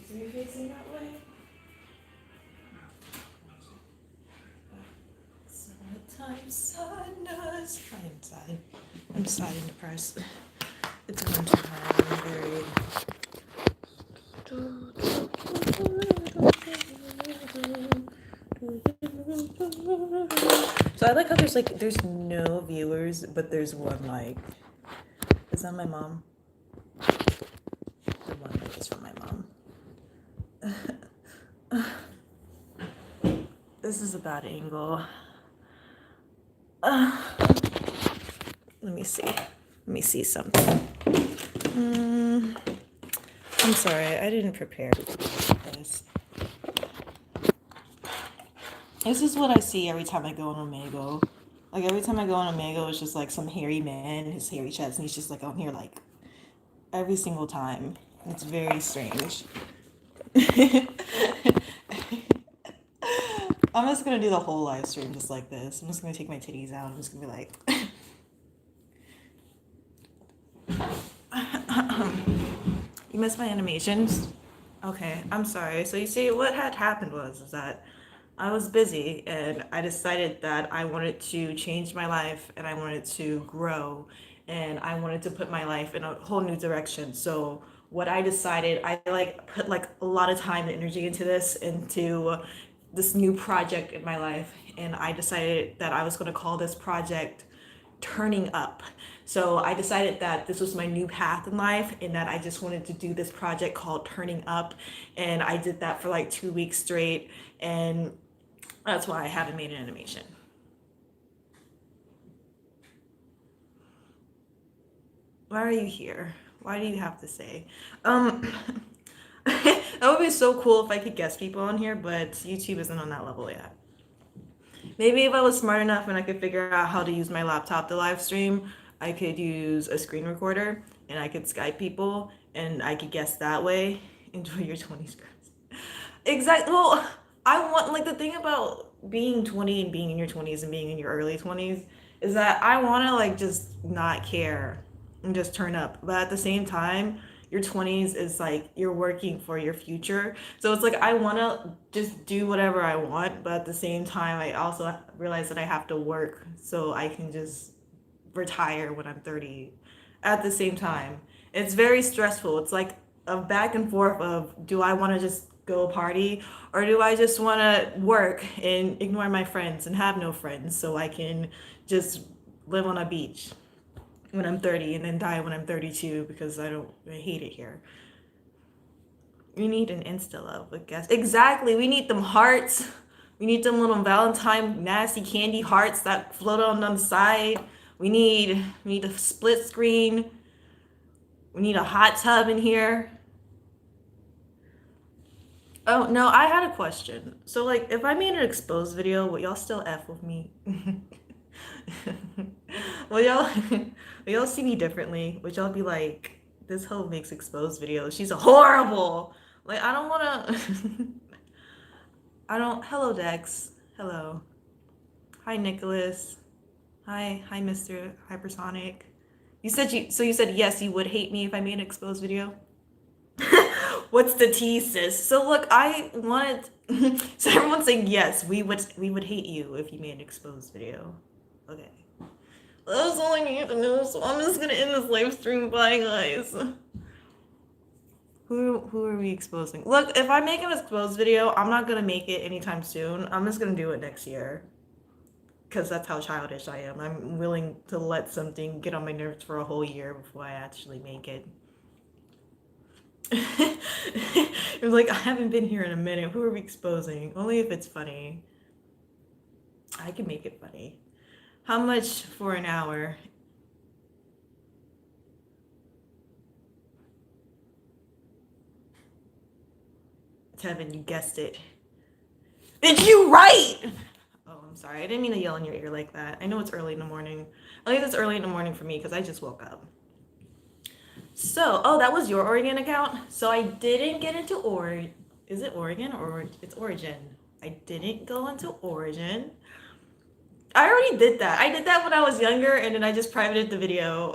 Are you facing that way? Summertime sadness. I am sad. I'm sad and depressed. It's winter time. I'm very. So I like how there's no viewers, but there's one like. Is that my mom? The one like is from my mom. This is a bad angle. Let me see. Let me see something. I'm sorry, I didn't prepare for this. This is what I see every time I go on Omegle. Like every time I go on Omegle, it's just like some hairy man, his hairy chest, and he's just like on here like every single time. It's very strange. I'm just gonna do the whole live stream just like this. I'm just gonna take my titties out. I'm just gonna be like. You missed my animations? Okay, I'm sorry. So you see, what had happened was is that I was busy and I decided that I wanted to change my life and I wanted to grow and I wanted to put my life in a whole new direction. So what I decided, I like put like a lot of time and energy into this new project in my life, and I decided that I was going to call this project Turning Up. So I decided that this was my new path in life and that I just wanted to do this project called Turning Up, and I did that for like 2 weeks straight, and that's why I haven't made an animation. Why are you here? Why do you have to say? That would be so cool if I could guess people on here, but YouTube isn't on that level yet. Maybe if I was smart enough and I could figure out how to use my laptop to live stream, I could use a screen recorder and I could Skype people and I could guess that way. Enjoy your 20s, girls. Exactly. Well, I want, like, the thing about being 20 and being in your 20s and being in your early 20s is that I want to, like, just not care and just turn up. But at the same time, your 20s is like you're working for your future. So it's like I want to just do whatever I want, but at the same time, I also realize that I have to work so I can just retire when I'm 30 at the same time. It's very stressful. It's like a back and forth of, do I want to just go party or do I just want to work and ignore my friends and have no friends so I can just live on a beach when I'm 30 and then die when I'm 32 because I hate it here. We need an insta love, I guess. Exactly. We need them hearts. We need them little Valentine nasty candy hearts that float on the side. We need a split screen. We need a hot tub in here. Oh, no, I had a question. So, like, if I made an exposed video, would y'all still F with me? Will y'all see me differently? Would y'all be like, this hoe makes exposed videos. She's horrible. Like, I don't want to. Hello, Dex. Hello. Hi, Nicholas. Hi, Mr. Hypersonic. You said yes, you would hate me if I made an exposed video? What's the tea, sis? So look, I wanted. So everyone's saying yes, we would hate you if you made an exposed video. Okay. That's all I need to know. So I'm just gonna end this live stream. Bye, guys. Who are we exposing? Look, if I make an exposed video, I'm not gonna make it anytime soon. I'm just gonna do it next year. Because that's how childish I am. I'm willing to let something get on my nerves for a whole year before I actually make it. It was like, I haven't been here in a minute. Who are we exposing? Only if it's funny. I can make it funny. How much for an hour? Tevin, you guessed it. Did you write? Oh, I'm sorry. I didn't mean to yell in your ear like that. I know it's early in the morning. I think it's early in the morning for me because I just woke up. So, oh, that was your Oregon account? So I didn't get into Oregon. Is it Oregon or it's Origin? I didn't go into Origin. I already did that. I did that when I was younger and then I just privated the video.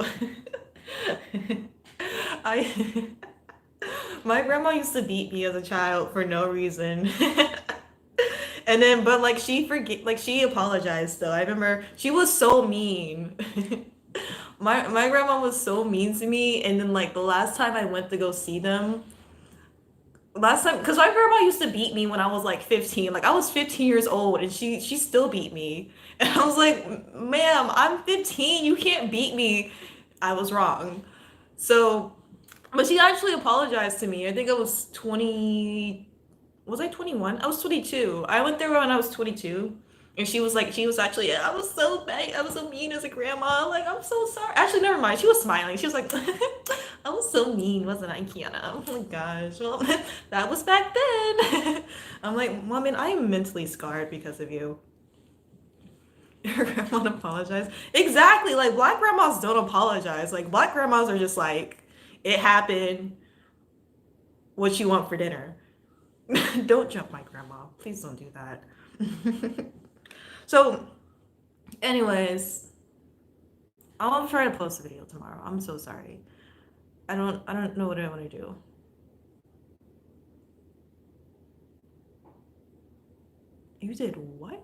My grandma used to beat me as a child for no reason. And then, but like she apologized though. I remember she was so mean. My grandma was so mean to me, and then like the last time I went to go see them, last time, because my grandma used to beat me when I was like 15. Like I was 15 years old, and she still beat me. And I was like, ma'am, I'm 15. You can't beat me. I was wrong. So, but she actually apologized to me. I think I was 20. Was I 21? I was 22. I went there when I was 22. And she was like, she was actually, I was so bad. I was so mean as a grandma. Like, I'm so sorry. Actually, never mind. She was smiling. She was like, I was so mean, wasn't I, Kiana? Oh my gosh. Well, that was back then. I'm like, woman, I am mentally scarred because of you. Your grandma apologized. Exactly. Like, black grandmas don't apologize. Like, black grandmas are just like, it happened. What you want for dinner? Don't jump my grandma. Please don't do that. So, anyways, I'll try to post a video tomorrow. I'm so sorry. I don't know what I want to do. You did what?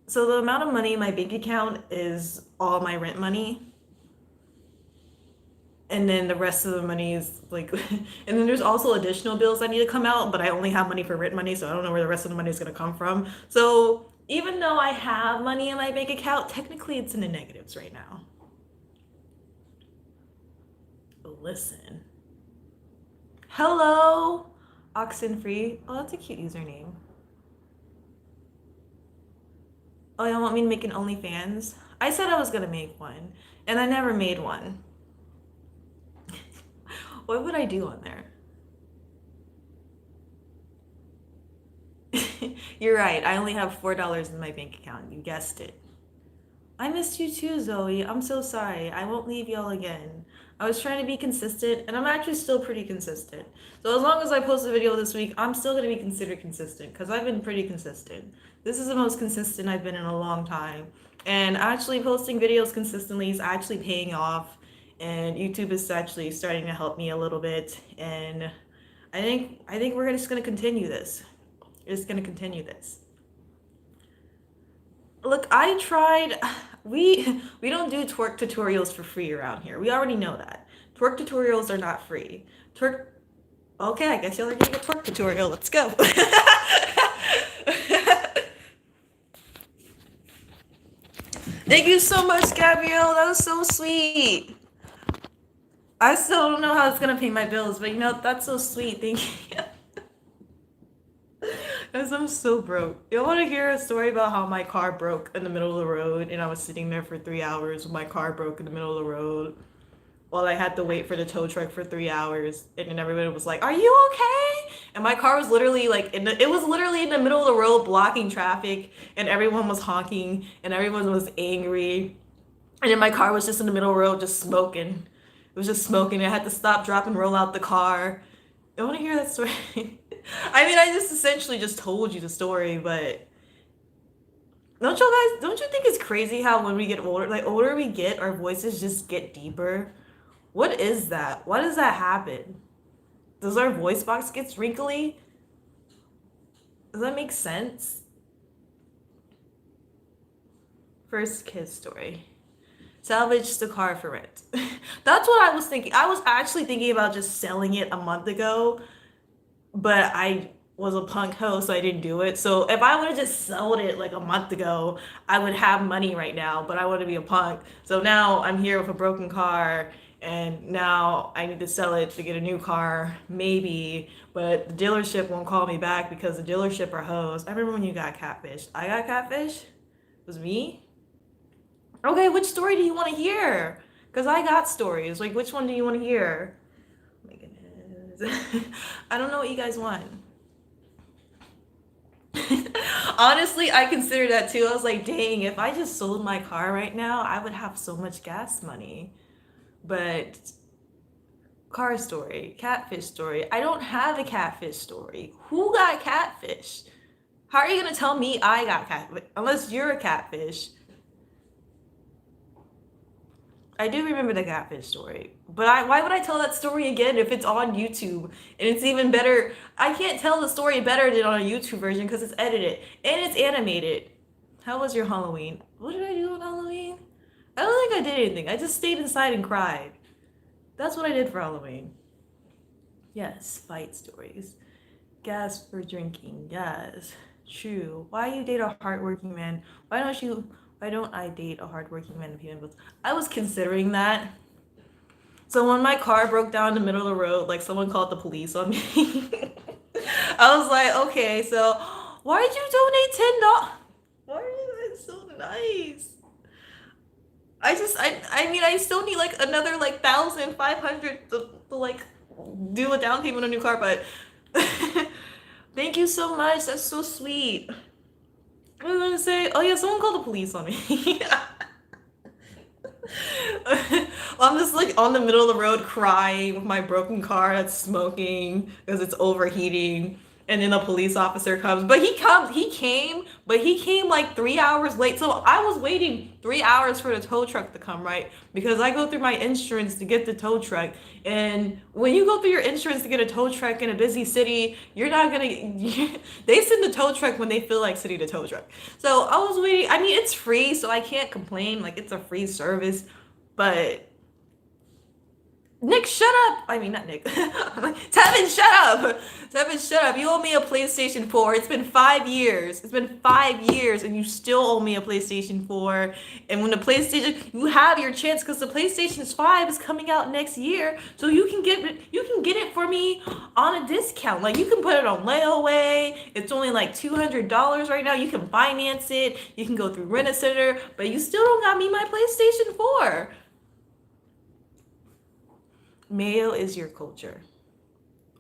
So the amount of money in my bank account is all my rent money. And then the rest of the money is like, and then there's also additional bills that need to come out, but I only have money for rent money, so I don't know where the rest of the money is going to come from. So even though I have money in my bank account, technically it's in the negatives right now. Listen. Hello, Oxenfree. Oh, that's a cute username. Oh, y'all want me to make an OnlyFans? I said I was gonna make one, and I never made one. What would I do on there? You're right. I only have $4 in my bank account. You guessed it. I missed you too, Zoe. I'm so sorry. I won't leave y'all again. I was trying to be consistent, and I'm actually still pretty consistent. So as long as I post a video this week, I'm still going to be considered consistent because I've been pretty consistent. This is the most consistent I've been in a long time. And actually posting videos consistently is actually paying off, and YouTube is actually starting to help me a little bit. And I think we're just going to continue this. We're just going to continue this. Look, I tried. We don't do twerk tutorials for free around here. We already know that. Twerk tutorials are not free. Twerk. Okay, I guess y'all are getting a twerk tutorial. Let's go. Thank you so much, Gabrielle. That was so sweet. I still don't know how it's gonna pay my bills, but you know, that's so sweet. Thank you. Because I'm so broke. You want to hear a story about how my car broke in the middle of the road and I was sitting there for 3 hours when my car broke in the middle of the road while I had to wait for the tow truck for 3 hours, and then everybody was like, "Are you okay?" And my car was literally like it was literally in the middle of the road blocking traffic, and everyone was honking and everyone was angry. And then my car was just in the middle of the road just smoking. It was just smoking. I had to stop, drop, and roll out the car. I want to hear that story. I mean, I just essentially just told you the story, but don't you think it's crazy how when we get older, like older we get, our voices just get deeper? What is that? Why does that happen? Does our voice box get wrinkly? Does that make sense? First kiss story. Salvage the car for rent. That's what I was thinking. I was actually thinking about just selling it a month ago, but I was a punk hoe, so I didn't do it. So if I would have just sold it like a month ago, I would have money right now, but I want to be a punk. So now I'm here with a broken car, and now I need to sell it to get a new car, maybe, but the dealership won't call me back because the dealership are hoes. I remember when you got catfish. I got catfish? It was me? Okay, which story do you want to hear? Because I got stories. Like, which one do you want to hear? Oh my goodness. I don't know what you guys want. Honestly, I consider that too. I was like, dang, if I just sold my car right now, I would have so much gas money. But car story, catfish story. I don't have a catfish story. Who got catfish? How are you going to tell me I got catfish? Unless you're a catfish. I do remember the catfish story, but why would I tell that story again if it's on YouTube and it's even better? I can't tell the story better than on a YouTube version because it's edited and it's animated. How was your Halloween? What did I do on Halloween? I don't think I did anything. I just stayed inside and cried. That's what I did for Halloween. Yes, fight stories. Gas for drinking. Yes, true. Why you date a hardworking man? Why don't you? Why don't I date a hardworking man if he bills? I was considering that. So when my car broke down in the middle of the road, like someone called the police on me. I was like, okay, so why did you donate $10? Why are you guys so nice? I mean, I still need like another like 1,500 to like do a down payment on a new car, but thank you so much. That's so sweet. I was gonna say, oh yeah, someone called the police on me. I'm just like on the middle of the road crying with my broken car that's smoking because it's overheating. And then the police officer comes, but he came like 3 hours late. So I was waiting 3 hours for the tow truck to come, right? Because I go through my insurance to get the tow truck. And when you go through your insurance to get a tow truck in a busy city, you're not gonna, they send the tow truck when they feel like sending the tow truck. So I was waiting. I mean, it's free, so I can't complain. Like, it's a free service. But Nick, shut up! I mean, not Nick. Tevin, shut up! Tevin, shut up. You owe me a PlayStation 4. It's been 5 years. It's been 5 years, and you still owe me a PlayStation 4. And when the PlayStation, you have your chance because the PlayStation 5 is coming out next year, so you can get it for me on a discount. Like, you can put it on layaway. It's only like $200 right now. You can finance it. You can go through Rent-A-Center, but you still don't got me my PlayStation 4. Mail is your culture.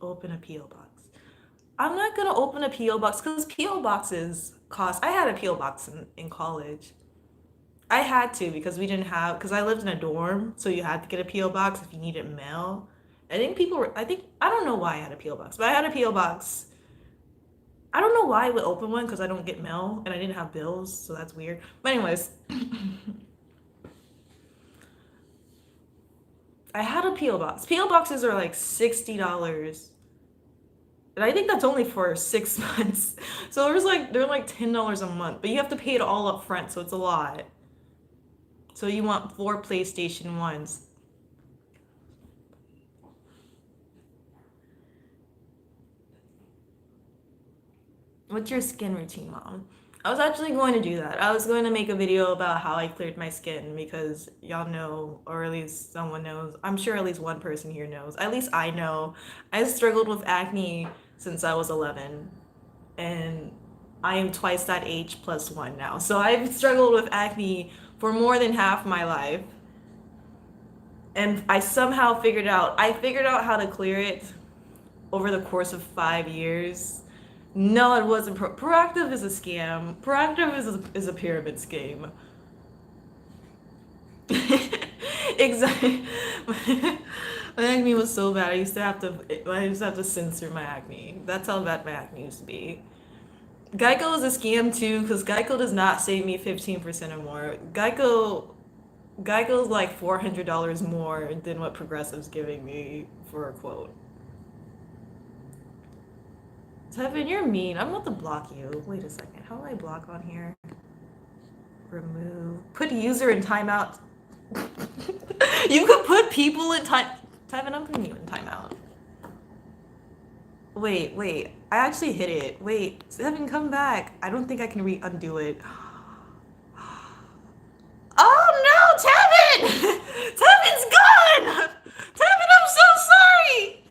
Open a P.O. box. I'm not gonna open a P.O. box because P.O. boxes cost. I had a P.O. box in college. I had to because because I lived in a dorm, so you had to get a P.O. box if you needed mail. I don't know why I had a P.O. box, but I had a P.O. box. I don't know why I would open one because I don't get mail and I didn't have bills, so that's weird. But anyways. I had a P.O. box. P.O. boxes are like $60. And I think that's only for 6 months. So they're like $10 a month. But you have to pay it all up front, so it's a lot. So you want 4 PlayStation 1s. What's your skin routine, Mom? I was actually going to do that. I was going to make a video about how I cleared my skin because y'all know, or at least someone knows. I'm sure at least one person here knows. At least I know. I struggled with acne since I was 11. And I am twice that age plus 1 now. So I've struggled with acne for more than half my life. And I figured out how to clear it over the course of 5 years. No, it wasn't. Proactive is a scam. Proactive is a pyramid scheme. Exactly. My acne was so bad. I used to have to censor my acne. That's how bad my acne used to be. Geico is a scam too, because Geico does not save me 15% or more. Geico's like $400 more than what Progressive's giving me for a quote. Tevin, you're mean. I'm about to block you. Wait a second. How do I block on here? Remove. Put user in timeout. You could put people in time. Tevin, I'm putting you in timeout. Wait. I actually hit it. Wait. Tevin, come back. I don't think I can undo it. Oh no, Tevin! Tevin's gone! Tevin, I'm so sorry!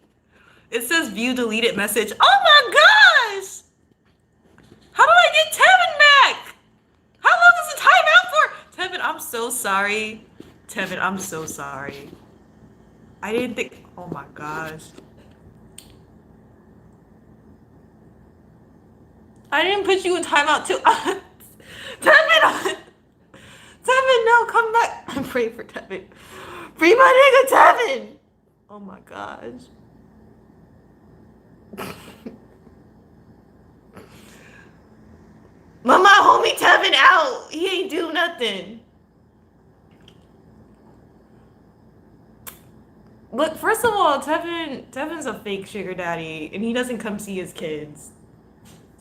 It says view deleted message. Oh my gosh! How do I get Tevin back? How long is the timeout for? Tevin, I'm so sorry. Tevin, I'm so sorry. I didn't think. Oh my gosh. I didn't put you in timeout too. Tevin! Tevin, no, come back. I'm praying for Tevin. Free my nigga, Tevin! Oh my gosh. Mama, homie Tevin out. He ain't do nothing. Look, first of all, Tevin's a fake sugar daddy, and he doesn't come see his kids.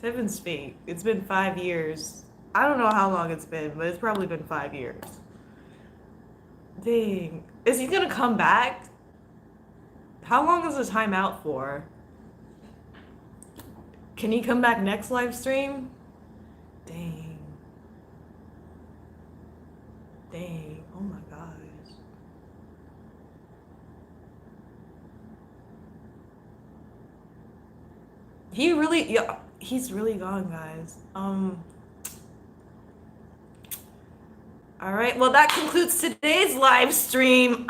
Tevin's fake. It's been 5 years. I don't know how long it's been, but it's probably been 5 years. Dang. Is he gonna come back? How long is the timeout for? Can he come back next live stream? Dang. Dang. Oh my gosh. He really, yeah, he's really gone, guys. All right. Well, that concludes today's live stream.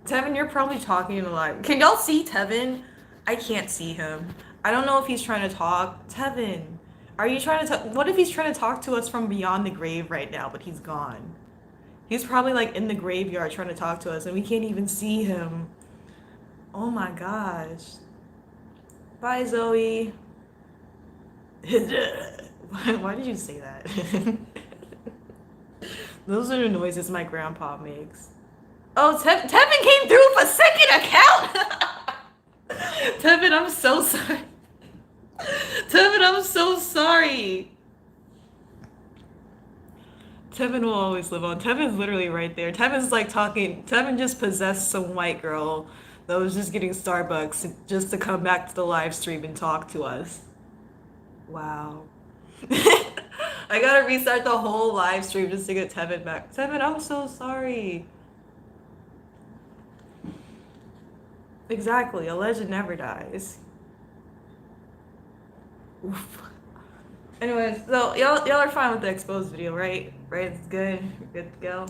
Tevin, you're probably talking in the live. Can y'all see Tevin? I can't see him. I don't know if he's trying to talk. Tevin, are you trying to talk? What if he's trying to talk to us from beyond the grave right now, but he's gone? He's probably like in the graveyard trying to talk to us, and we can't even see him. Oh my gosh. Bye, Zoe. Why did you say that? Those are the noises my grandpa makes. Oh, Tevin came through with a second account! Tevin, I'm so sorry. Tevin, I'm so sorry. Tevin will always live on. Tevin's literally right there. Tevin's like talking. Tevin just possessed some white girl that was just getting Starbucks just to come back to the live stream and talk to us. Wow. I gotta restart the whole live stream just to get Tevin back. Tevin, I'm so sorry. Exactly. A legend never dies. Oof. Anyways, so y'all are fine with the exposed video, right? Right? It's good. We're good to go.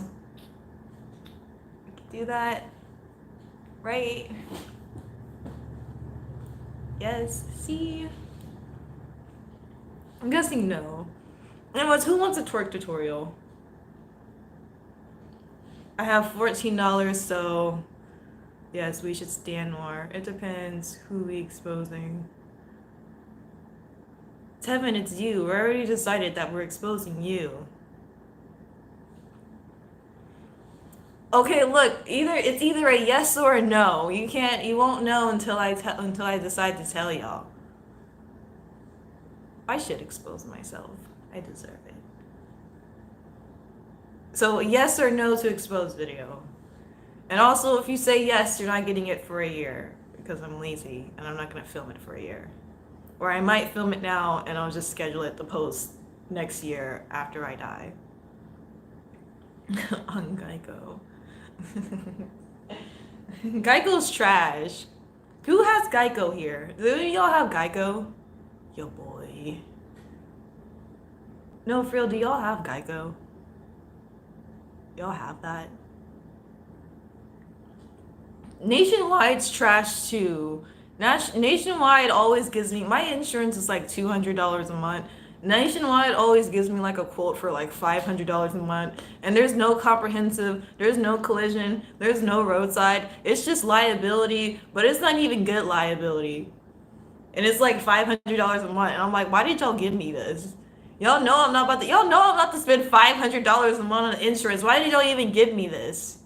We can do that. Right? Yes. See? I'm guessing no. Anyways, who wants a twerk tutorial? I have $14, so yes, we should stand more. It depends who we exposing. Tevin, it's you. We already decided that we're exposing you. Okay, look, it's either a yes or a no. You won't know until I decide to tell y'all. I should expose myself. I deserve it. So yes or no to expose video. And also, if you say yes, you're not getting it for a year because I'm lazy and I'm not gonna film it for a year. Or I might film it now and I'll just schedule it to post next year after I die. On Geico. Geico's trash. Who has Geico here? Do y'all have Geico? Yo boy. No, for real, do y'all have Geico? Y'all have that? Nationwide's trash too. Nationwide always gives me, my insurance is like $200 a month. Nationwide always gives me like a quote for like $500 a month. And there's no comprehensive, there's no collision, there's no roadside. It's just liability, but it's not even good liability. And it's like $500 a month. And I'm like, why did y'all give me this? Y'all know I'm not about to spend $500 a month on insurance. Why did y'all even give me this?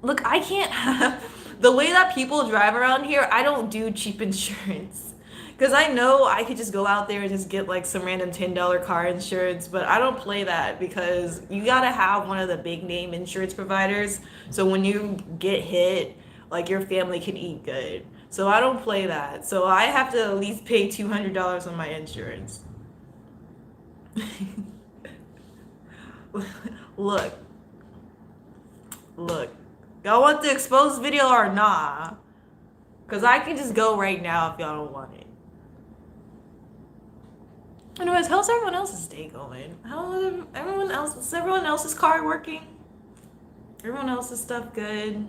Look, I can't have the way that people drive around here. I don't do cheap insurance because I know I could just go out there and just get like some random $10 car insurance, but I don't play that because you gotta have one of the big name insurance providers. So when you get hit, like your family can eat good. So I don't play that. So I have to at least pay $200 on my insurance. Look. Y'all want the exposed video or nah? Because I can just go right now if y'all don't want it. Anyways, how's everyone else's day going? Is everyone else's car working? Everyone else's stuff good?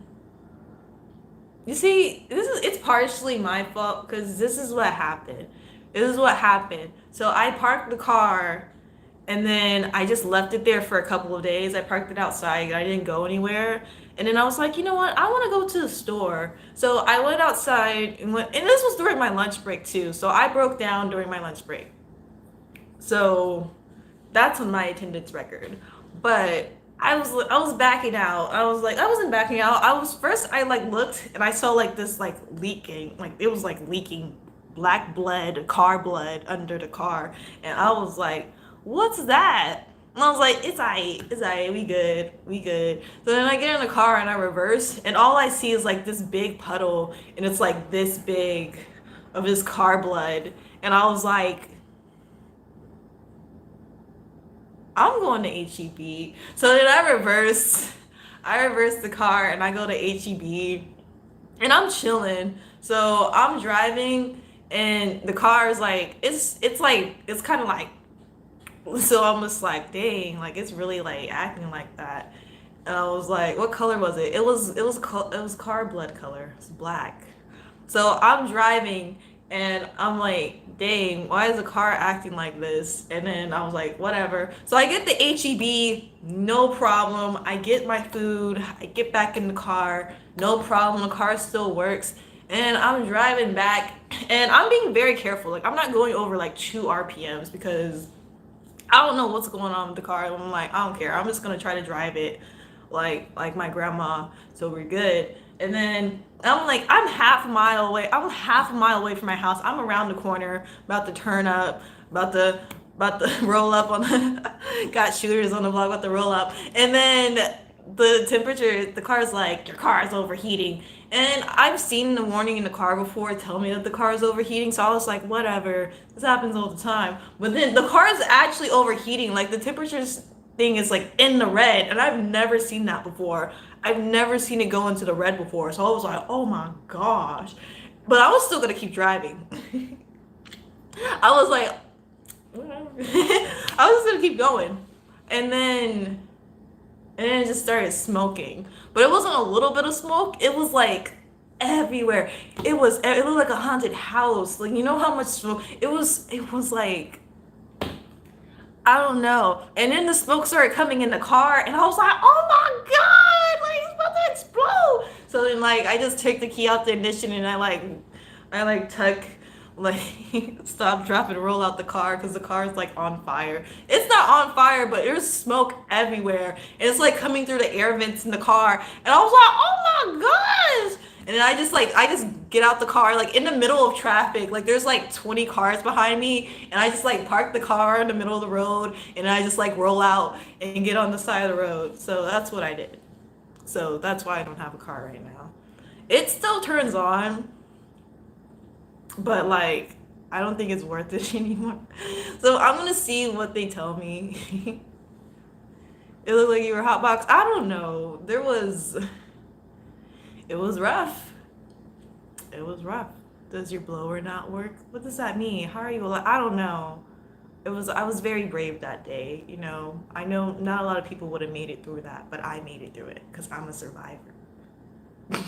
You see, it's partially my fault because this is what happened. So I parked the car and then I just left it there for a couple of days. I parked it outside and I didn't go anywhere. And then I was like, you know what? I want to go to the store. So I went outside and this was during my lunch break too. So I broke down during my lunch break. So that's on my attendance record. But I was backing out. I was like I wasn't backing out. I was first I like looked and I saw like this like leaking, like it was like leaking black blood, car blood under the car. And I was like, "What's that?" And I was like, it's aight, we good, we good. So then I get in the car and I reverse, and all I see is like this big puddle, and it's like this big of this car blood. And I was like, I'm going to HEB. So then I reverse the car and I go to HEB and I'm chilling. So I'm driving and the car is like it's kind of like, so I'm just like, dang, like it's really like acting like that. And I was like, what color was it? It was car blood color. It's black. So I'm driving and I'm like, dang, why is the car acting like this? And then I was like, whatever. So I get the HEB, no problem. I get my food, I get back in the car, no problem. The car still works. And I'm driving back and I'm being very careful. Like I'm not going over like 2 RPMs because I don't know what's going on with the car. I'm like, I don't care. I'm just gonna try to drive it like my grandma, so we're good. And then I'm like, I'm half a mile away. I'm half a mile away from my house. I'm around the corner, about to turn up, about to roll up on the got shooters on the block, about to roll up. And then the car's like, your car is overheating. And I've seen the warning in the car before tell me that the car is overheating, so I was like, whatever, this happens all the time. But then the car is actually overheating, like the temperature's thing is like in the red, and I've never seen that before. I've never seen it go into the red before, so I was like, oh my gosh. But I was still gonna keep driving. I was like, whatever. I was just gonna keep going. And then and then it just started smoking. But it wasn't a little bit of smoke. It was like everywhere. It looked like a haunted house. Like you know how much smoke it was like I don't know. And then the smoke started coming in the car and I was like, "Oh my god, like it's about to explode." So then like I just took the key out the ignition and I like tuck like stop, drop, and roll out the car because the car is like on fire. It's not on fire, but there's smoke everywhere. And it's like coming through the air vents in the car. And I was like, oh my gosh. And then I just get out the car like in the middle of traffic. Like there's like 20 cars behind me. And I just like park the car in the middle of the road. And I just like roll out and get on the side of the road. So that's what I did. So that's why I don't have a car right now. It still turns on, but like I don't think it's worth it anymore. So I'm gonna see what they tell me. It looked like you were hotbox. I don't know. It was rough. It was rough. Does your blower not work? What does that mean? How are you alive? I don't know. I was very brave that day. You know, I know not a lot of people would have made it through that, but I made it through it because I'm a survivor.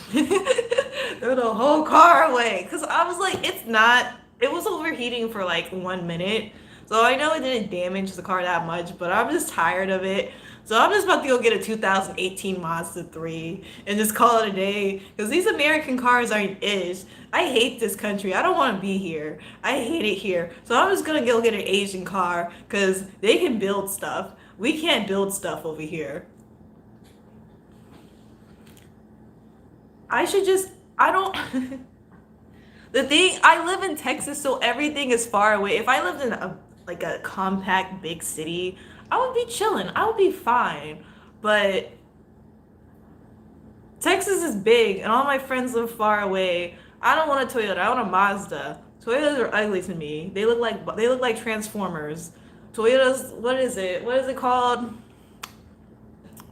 Threw the whole car away because I was like, it was overheating for like 1 minute. So I know it didn't damage the car that much, but I'm just tired of it. So I'm just about to go get a 2018 Mazda 3 and just call it a day because these American cars aren't ish. I hate this country. I don't want to be here. I hate it here. So I'm just going to go get an Asian car because they can build stuff. We can't build stuff over here. I should just, I don't. The thing, I live in Texas, so everything is far away. If I lived in a compact big city, I would be chilling. I would be fine. But Texas is big, and all my friends live far away. I don't want a Toyota. I want a Mazda. Toyotas are ugly to me. They look like Transformers. Toyotas. What is it? What is it called?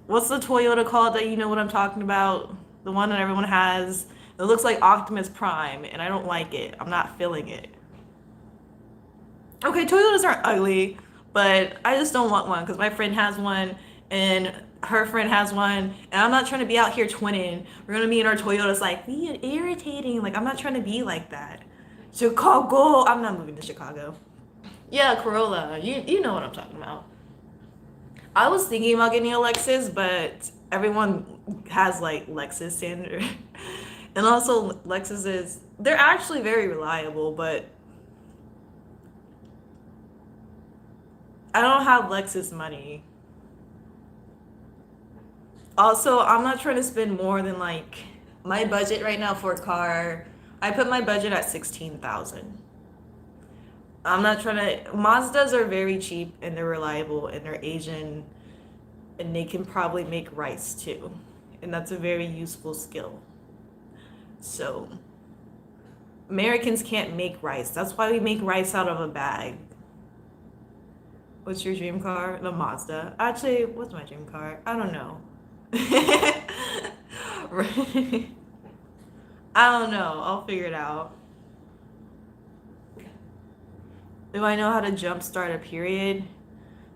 What's the Toyota called that you know what I'm talking about? The one that everyone has. It looks like Optimus Prime, and I don't like it. I'm not feeling it. Okay, Toyotas aren't ugly, but I just don't want one because my friend has one, and her friend has one, and I'm not trying to be out here twinning. We're gonna be in our Toyotas like, we irritating. Like, I'm not trying to be like that. Chicago. I'm not moving to Chicago. Yeah, Corolla. You know what I'm talking about. I was thinking about getting a Lexus, but everyone has like Lexus standard. And also Lexuses, they're actually very reliable, but I don't have Lexus money. Also, I'm not trying to spend more than like my budget right now for a car. I put my budget at 16,000. I'm not trying to. Mazdas are very cheap and they're reliable and they're Asian and they can probably make rice too. And that's a very useful skill. So, Americans can't make rice. That's why we make rice out of a bag. What's your dream car? The Mazda. Actually, what's my dream car? I don't know. Right. I don't know. I'll figure it out. Do I know how to jumpstart a period?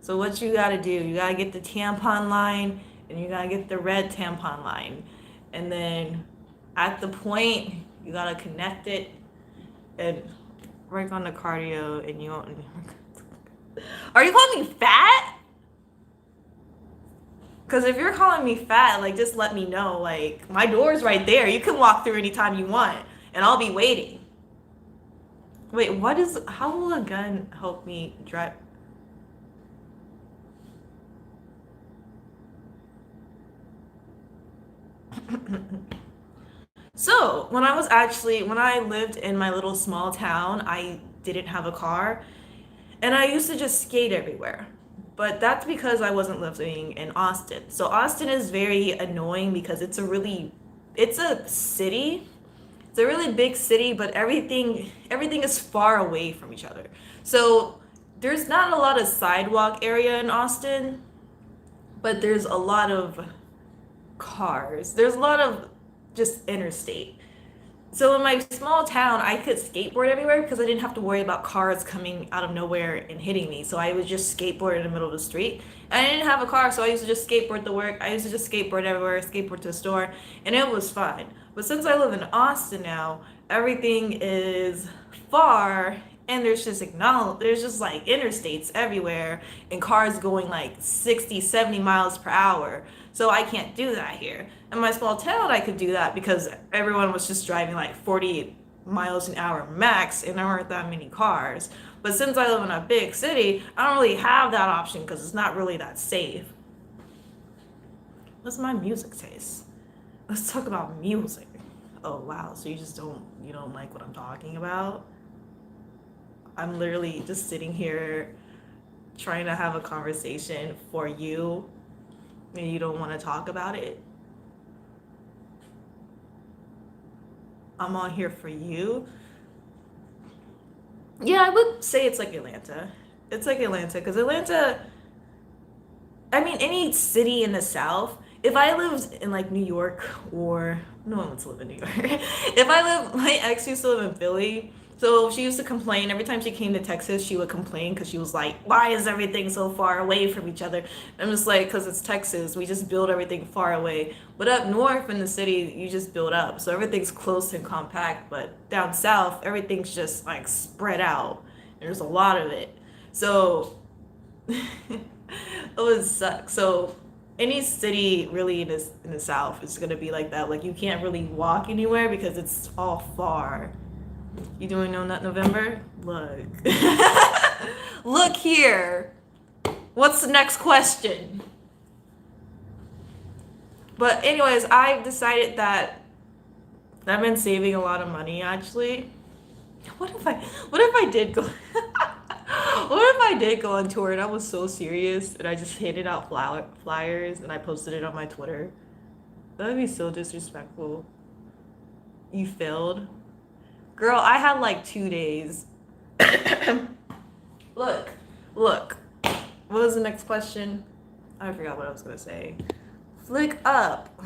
So what you gotta do, you gotta get the tampon line and you gotta get the red tampon line. And then at the point, you gotta connect it and work on the cardio and you won't. Are you calling me fat? Because if you're calling me fat, like just let me know. Like my door's right there. You can walk through anytime you want and I'll be waiting. Wait, how will a gun help me drive? So, when I lived in my little small town, I didn't have a car and I used to just skate everywhere. But that's because I wasn't living in Austin. So, Austin is very annoying because it's a city. It's a really big city, but everything is far away from each other. So, there's not a lot of sidewalk area in Austin, but there's a lot of cars. There's a lot of just interstate. So in my small town, I could skateboard everywhere because I didn't have to worry about cars coming out of nowhere and hitting me. So I would just skateboard in the middle of the street. And I didn't have a car, so I used to just skateboard to work. I used to just skateboard everywhere, skateboard to the store, and it was fine. But since I live in Austin now, everything is far and there's just like interstates everywhere and cars going like 60, 70 miles per hour. So I can't do that here. In my small town, I could do that because everyone was just driving like 40 miles an hour max and there weren't that many cars. But since I live in a big city, I don't really have that option because it's not really that safe. What's my music taste? Let's talk about music. Oh wow, so you don't like what I'm talking about? I'm literally just sitting here trying to have a conversation for you and you don't want to talk about it. I'm on here for you. Yeah, I would say it's like Atlanta. It's like Atlanta because Atlanta, I mean, any city in the South, if I lived in like New York or no one wants to live in New York. If I lived, my ex used to live in Philly. So she used to complain every time she came to Texas, she would complain because she was like, why is everything so far away from each other? I'm just like, because it's Texas. We just build everything far away. But up north in the city, you just build up. So everything's close and compact. But down south, everything's just like spread out. There's a lot of it. So it would suck. So any city really in the south is gonna be like that. Like you can't really walk anywhere because it's all far. You doing No Nut November? Look. Look here. What's the next question? But anyways, I've decided that I've been saving a lot of money actually. What if I did go what if I did go on tour and I was so serious and I just handed out flyers and I posted it on my Twitter? That would be so disrespectful. You failed. Girl, I had like 2 days. Look, look. What was the next question? I forgot what I was gonna say. Flick up.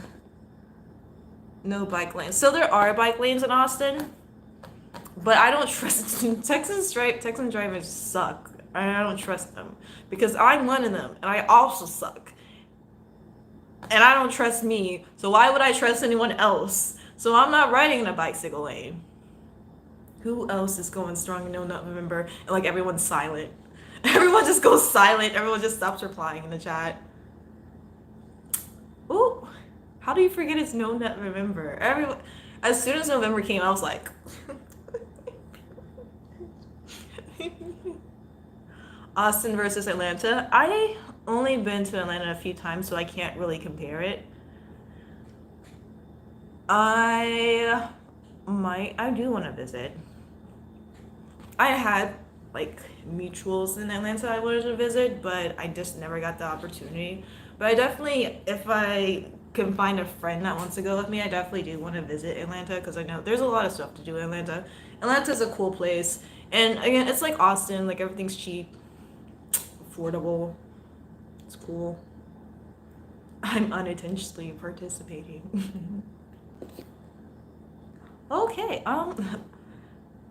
No bike lanes. So there are bike lanes in Austin, but I don't trust Texan drivers suck. I don't trust them because I'm one of them, and I also suck. And I don't trust me, so why would I trust anyone else? So I'm not riding in a bicycle lane. Who else is going strong in No Nut November? And like everyone's silent. Everyone just goes silent. Everyone just stops replying in the chat. Ooh, how do you forget it's No Nut November? Everyone, as soon as November came, I was like, Austin versus Atlanta. I only been to Atlanta a few times, so I can't really compare it. I I do want to visit. I had like mutuals in Atlanta I wanted to visit, but I just never got the opportunity. But I definitely, if I can find a friend that wants to go with me, I definitely do want to visit Atlanta because I know there's a lot of stuff to do in Atlanta. Atlanta's a cool place. And again, it's like Austin, like everything's cheap, affordable, it's cool. I'm unintentionally participating. Okay,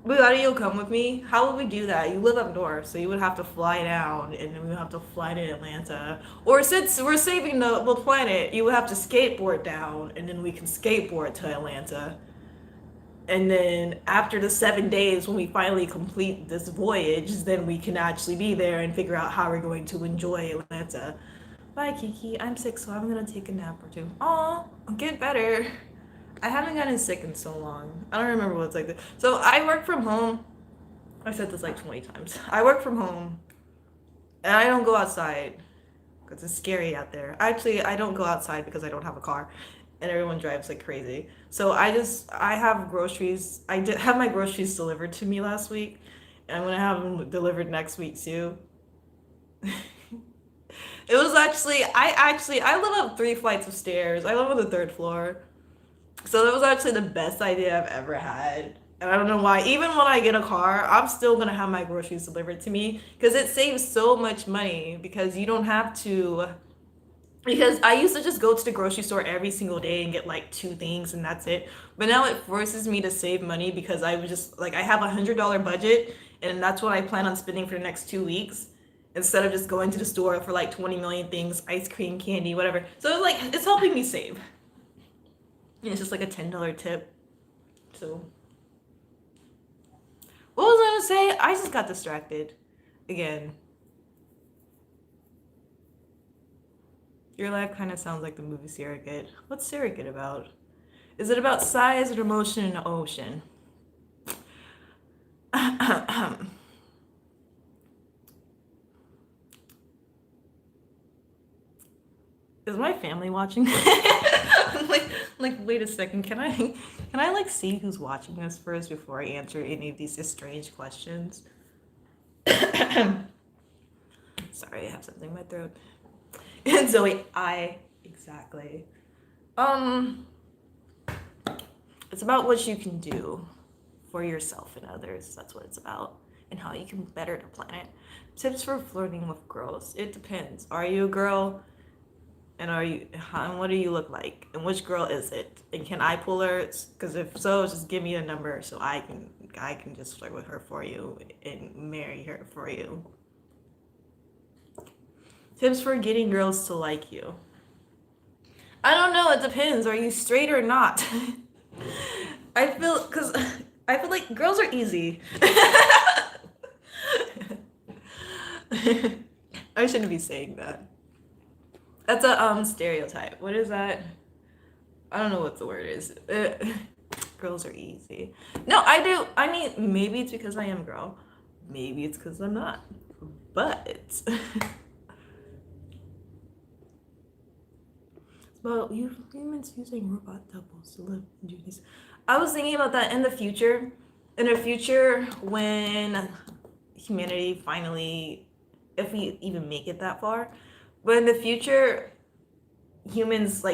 Bugatti, you'll come with me. How would we do that? You live up north, so you would have to fly down, and then we would have to fly to Atlanta. Or since we're saving the planet, you would have to skateboard down, and then we can skateboard to Atlanta. And then after the 7 days, when we finally complete this voyage, then we can actually be there and figure out how we're going to enjoy Atlanta. Bye, Kiki. I'm sick, so I'm gonna take a nap or two. Aw, get better. I haven't gotten sick in so long. I don't remember what it's like. So I work from home. I've said this like 20 times. I work from home and I don't go outside because it's scary out there. Actually, I don't go outside because I don't have a car and everyone drives like crazy. So I have groceries. I did have my groceries delivered to me last week and I'm going to have them delivered next week too. It was I live up 3 flights of stairs. I live on the third floor. So that was actually the best idea I've ever had. And I don't know why. Even when I get a car, I'm still gonna have my groceries delivered to me because it saves so much money because you don't have to. Because I used to just go to the grocery store every single day and get like 2 things and that's it. But now it forces me to save money because I was just like I have $100 budget and that's what I plan on spending for the next 2 weeks instead of just going to the store for like 20 million things, ice cream, candy, whatever. So it's like it's helping me save. And it's just like a $10 tip. So what was I gonna say? I just got distracted again. Your life kind of sounds like the movie Surrogate. What's Surrogate about? Is it about size or emotion in the ocean? Is my family watching? Wait a second. Can I like see who's watching this first before I answer any of these strange questions? Sorry, I have something in my throat. And Zoe, I exactly. Um, it's about what you can do for yourself and others. That's what it's about, and how you can better the planet. Tips for flirting with girls. It depends. Are you a girl? And what do you look like? And which girl is it? And can I pull her? Because if so, just give me a number so I can just flirt with her for you and marry her for you. Tips for getting girls to like you. I don't know. It depends. Are you straight or not? I feel like girls are easy. I shouldn't be saying that. That's a stereotype. What is that? I don't know what the word is. Girls are easy. No, I do. I mean, maybe it's because I am a girl. Maybe it's because I'm not. But well, humans using robot doubles to live and do this. I was thinking about that in the future. In the future, when humanity finally, if we even make it that far, but in the future, humans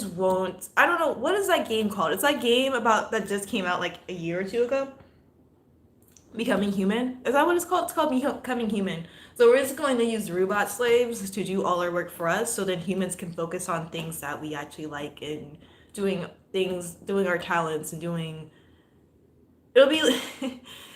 won't. I don't know what is that game called. It's that game about that just came out like a year or two ago. Becoming Human. Is that what it's called? It's called Becoming Human. So we're just going to use robot slaves to do all our work for us so then humans can focus on things that we actually like and doing our talents and doing it'll be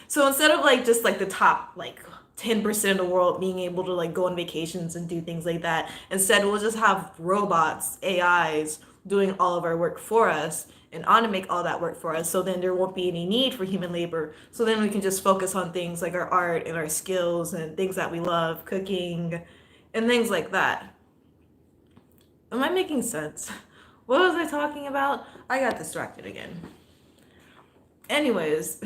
so instead of like just like the top like 10% of the world being able to like go on vacations and do things like that, instead we'll just have robots, AIs doing all of our work for us and automate all that work for us, so then there won't be any need for human labor, so then we can just focus on things like our art and our skills and things that we love, cooking and things like that. Am I making sense? What was I talking about? I got distracted again. Anyways,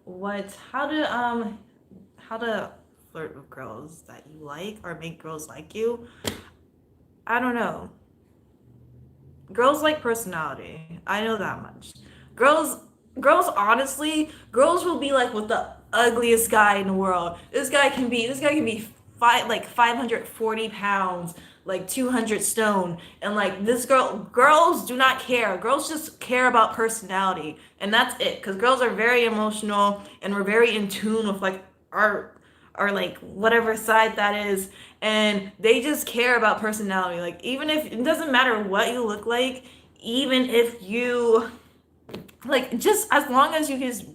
what how to flirt with girls that you like or make girls like you? I don't know. girls like personality. I know that much. Girls, honestly, girls will be like with the ugliest guy in the world. This guy can be 540 pounds, like 200 stone, and like this girls do not care. Girls just care about personality, and that's it. Because girls are very emotional, and we're very in tune with like our like whatever side that is, and they just care about personality. Like even if it doesn't matter what you look like, even if you like, just as long as you can just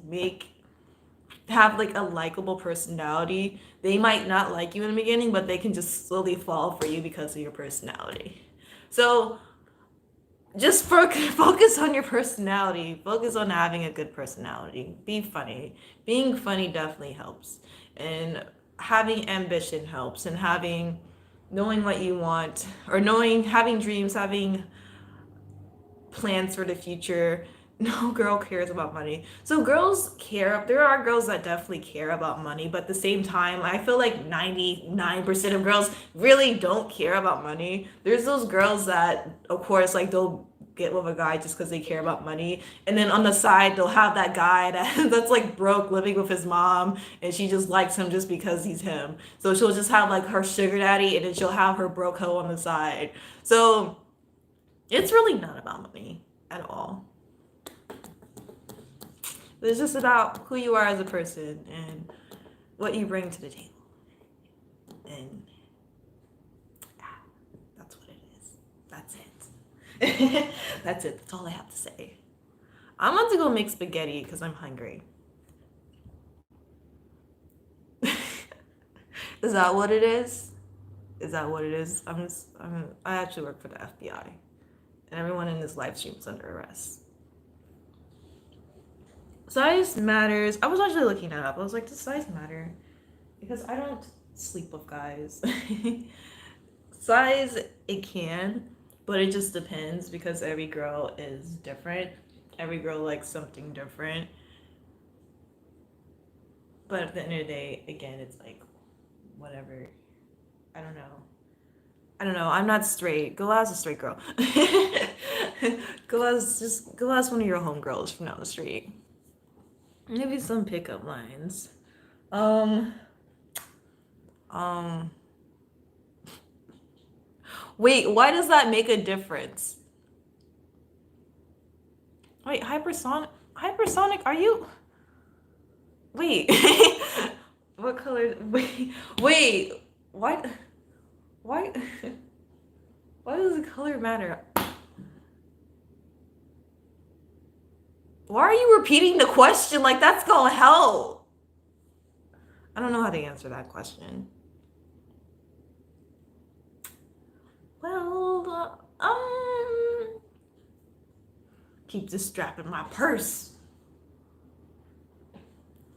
have like a likable personality, they might not like you in the beginning, but they can just slowly fall for you because of your personality. So just focus on your personality. Focus on having a good personality. Be funny. Being funny definitely helps. And having ambition helps. And knowing what you want, or having dreams, having plans for the future. No girl cares about money. So girls care. There are girls that definitely care about money, but at the same time, I feel like 99% of girls really don't care about money. There's those girls that, of course, like they'll get with a guy just because they care about money, and then on the side they'll have that guy that's like broke, living with his mom, and she just likes him just because he's him. So she'll just have like her sugar daddy, and then she'll have her broke hoe on the side. So it's really not about money at all. It's just about who you are as a person and what you bring to the table. And that's what it is. That's it. That's it. That's all I have to say. I'm about to go make spaghetti because I'm hungry. Is that what it is? Is that what it is? I actually work for the FBI, and everyone in this live stream is under arrest. Size matters. I was actually looking that up. I was like, does size matter? Because I don't sleep with guys. Size, it can, but it just depends because every girl is different. Every girl likes something different. But at the end of the day, again, it's like, whatever. I don't know. I'm not straight. Go ask a straight girl. Go ask one of your homegirls from down the street. Maybe some pickup lines. Wait, why does that make a difference? Wait, hypersonic, are you? Wait. What color? Wait. What? Why? Why does the color matter? Why are you repeating the question? Like, that's gonna help. I don't know how to answer that question. Well, keep this strap in my purse.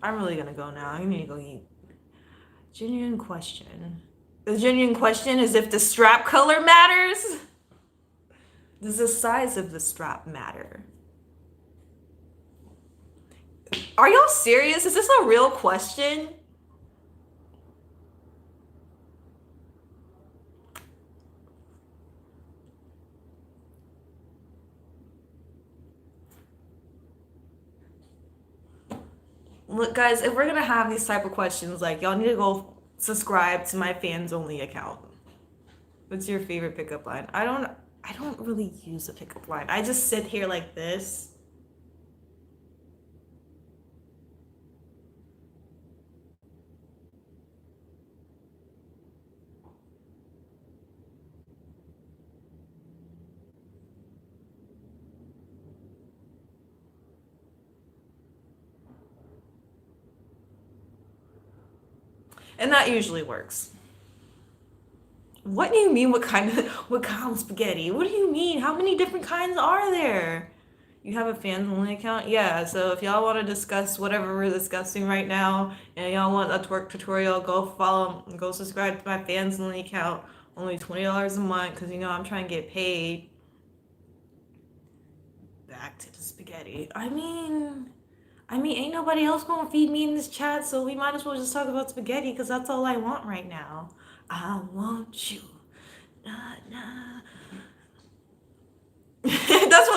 I'm really gonna go now. I need to go eat. Genuine question. The genuine question is if the strap color matters. Does the size of the strap matter? Are y'all serious? Is this a real question? Look, guys, if we're gonna have these type of questions, like, y'all need to go subscribe to my fans only account. What's your favorite pickup line? I don't really use a pickup line. I just sit here like this. And that usually works. What do you mean what kind of spaghetti? What do you mean? How many different kinds are there? You have a fans only account? Yeah, so if y'all want to discuss whatever we're discussing right now and y'all want a twerk tutorial, go subscribe to my fans only account. Only $20 a month because I'm trying to get paid. Back to the spaghetti. I mean, ain't nobody else gonna feed me in this chat, so we might as well just talk about spaghetti because that's all I want right now. I want you. Nah, nah.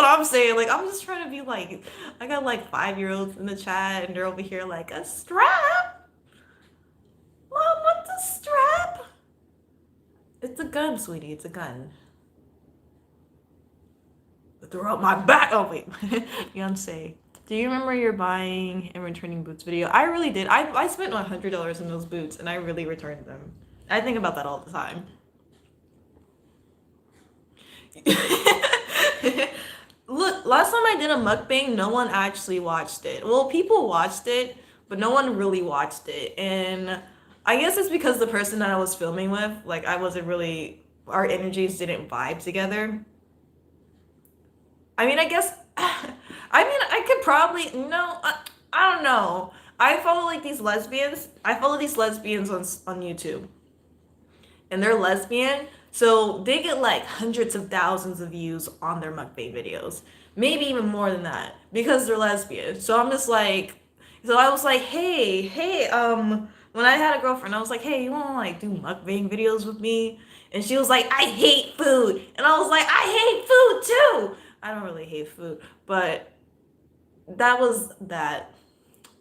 what I'm saying. Like, I'm just trying to be like, I got like 5-year-olds in the chat, and they're over here like, a strap? Mom, what's a strap? It's a gun, sweetie. It's a gun. Throw out my back. Oh, wait. Beyonce. Do you remember your buying and returning boots video? I really did. I spent $100 in those boots, and I really returned them. I think about that all the time. Look, last time I did a mukbang, no one actually watched it. Well, people watched it, but no one really watched it. And I guess it's because the person that I was filming with, like, I wasn't really, our energies didn't vibe together. I mean, I guess, I mean, I could probably, no, I don't know. I follow like these lesbians. I follow these lesbians on YouTube, and they're lesbian, so they get like hundreds of thousands of views on their mukbang videos, maybe even more than that, because they're lesbian. So I'm just like, so I was like, hey, when I had a girlfriend, I was like, hey, you want to like do mukbang videos with me? And she was like, I hate food, and I was like, I hate food too. I don't really hate food, but that was that.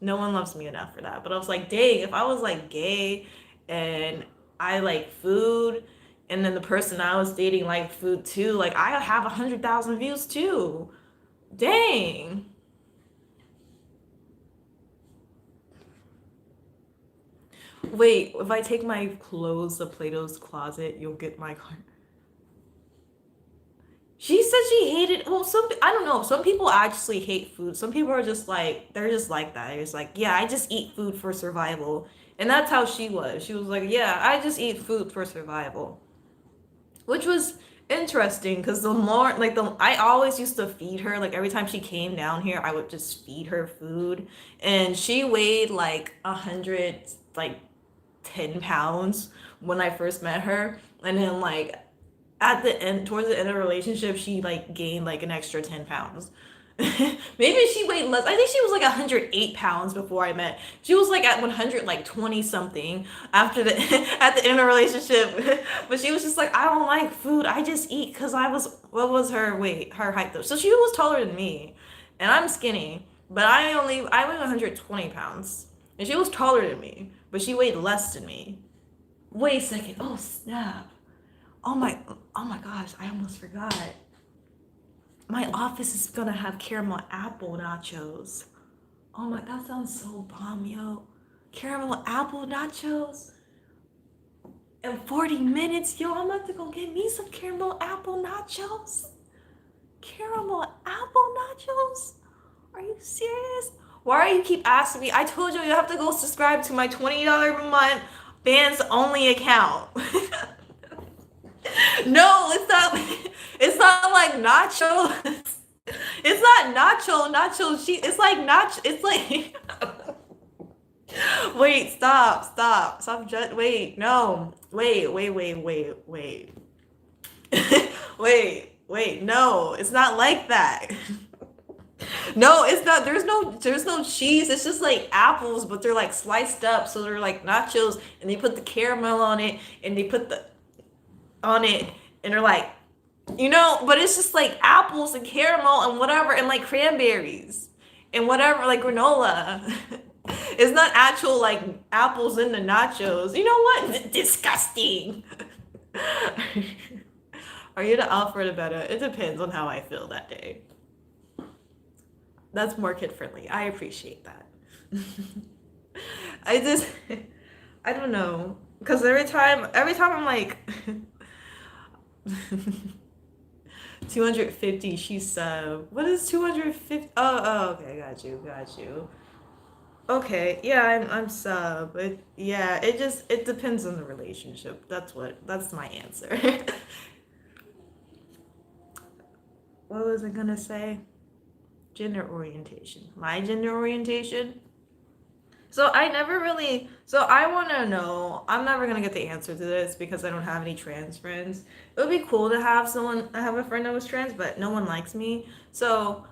No one loves me enough for that. But I was like, dang, if I was like gay and I like food, and then the person I was dating liked food too, like I have 100,000 views too. Dang. Wait, if I take my clothes to Plato's closet, you'll get my card. She said she hated. Well, I don't know. Some people actually hate food. Some people are just like they're just like that. It's like, yeah, I just eat food for survival, and that's how she was. She was like, yeah, I just eat food for survival, which was interesting because the more like the I always used to feed her. Like every time she came down here, I would just feed her food, and she weighed like 110 pounds when I first met her, and then like at the end, towards the end of the relationship, she like gained like an extra 10 pounds. Maybe she weighed less. I think she was like 108 pounds before I met. She was like at 100 like 20 something after the at the end of the relationship. But she was just like, I don't like food. I just eat because I was what was her weight, her height though. So she was taller than me. And I'm skinny. But I weigh 120 pounds. And she was taller than me. But she weighed less than me. Wait a second. Oh snap. Oh my, oh my gosh, I almost forgot. My office is gonna have caramel apple nachos. Oh my, that sounds so bomb, yo. Caramel apple nachos in 40 minutes, yo. I'm about to go get me some caramel apple nachos. Caramel apple nachos? Are you serious? Why do you keep asking me? I told you have to go subscribe to my $20 a month fans only account. No, it's not. It's not like nachos. It's not nacho. It's like nacho. It's like. Wait, stop. Wait, no. Wait. Wait. No, it's not like that. No, it's not. There's no cheese. It's just like apples, but they're like sliced up, so they're like nachos, and they put the caramel on it, and they put the on it, and they're like, but it's just like apples and caramel and whatever, and like cranberries and whatever, like granola. It's not actual like apples in the nachos. You know what? Disgusting. Are you the alpha or the beta? It depends on how I feel that day. That's more kid friendly. I appreciate that. I don't know, because every time I'm like 250, she's what is 250? Oh, okay, got you. Okay, yeah, I'm sub. It depends on the relationship. That's my answer. What was I gonna say? Gender orientation. My gender orientation? So I want to know, I'm never going to get the answer to this because I don't have any trans friends. It would be cool to have I have a friend that was trans, but no one likes me. So,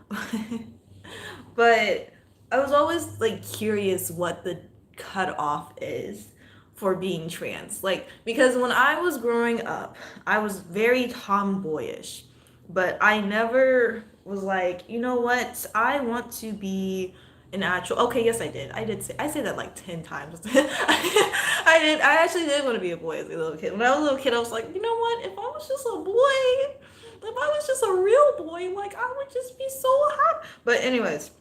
but I was always like curious what the cutoff is for being trans. Like, because when I was growing up, I was very tomboyish, but I never was like, you know what? I want to be an actual. Okay, yes, I did. I say that like 10 times. I did. I actually did want to be a boy as a little kid. When I was a little kid, I was like, you know what? If I was just a boy, if I was just a real boy, like I would just be so happy. But anyways,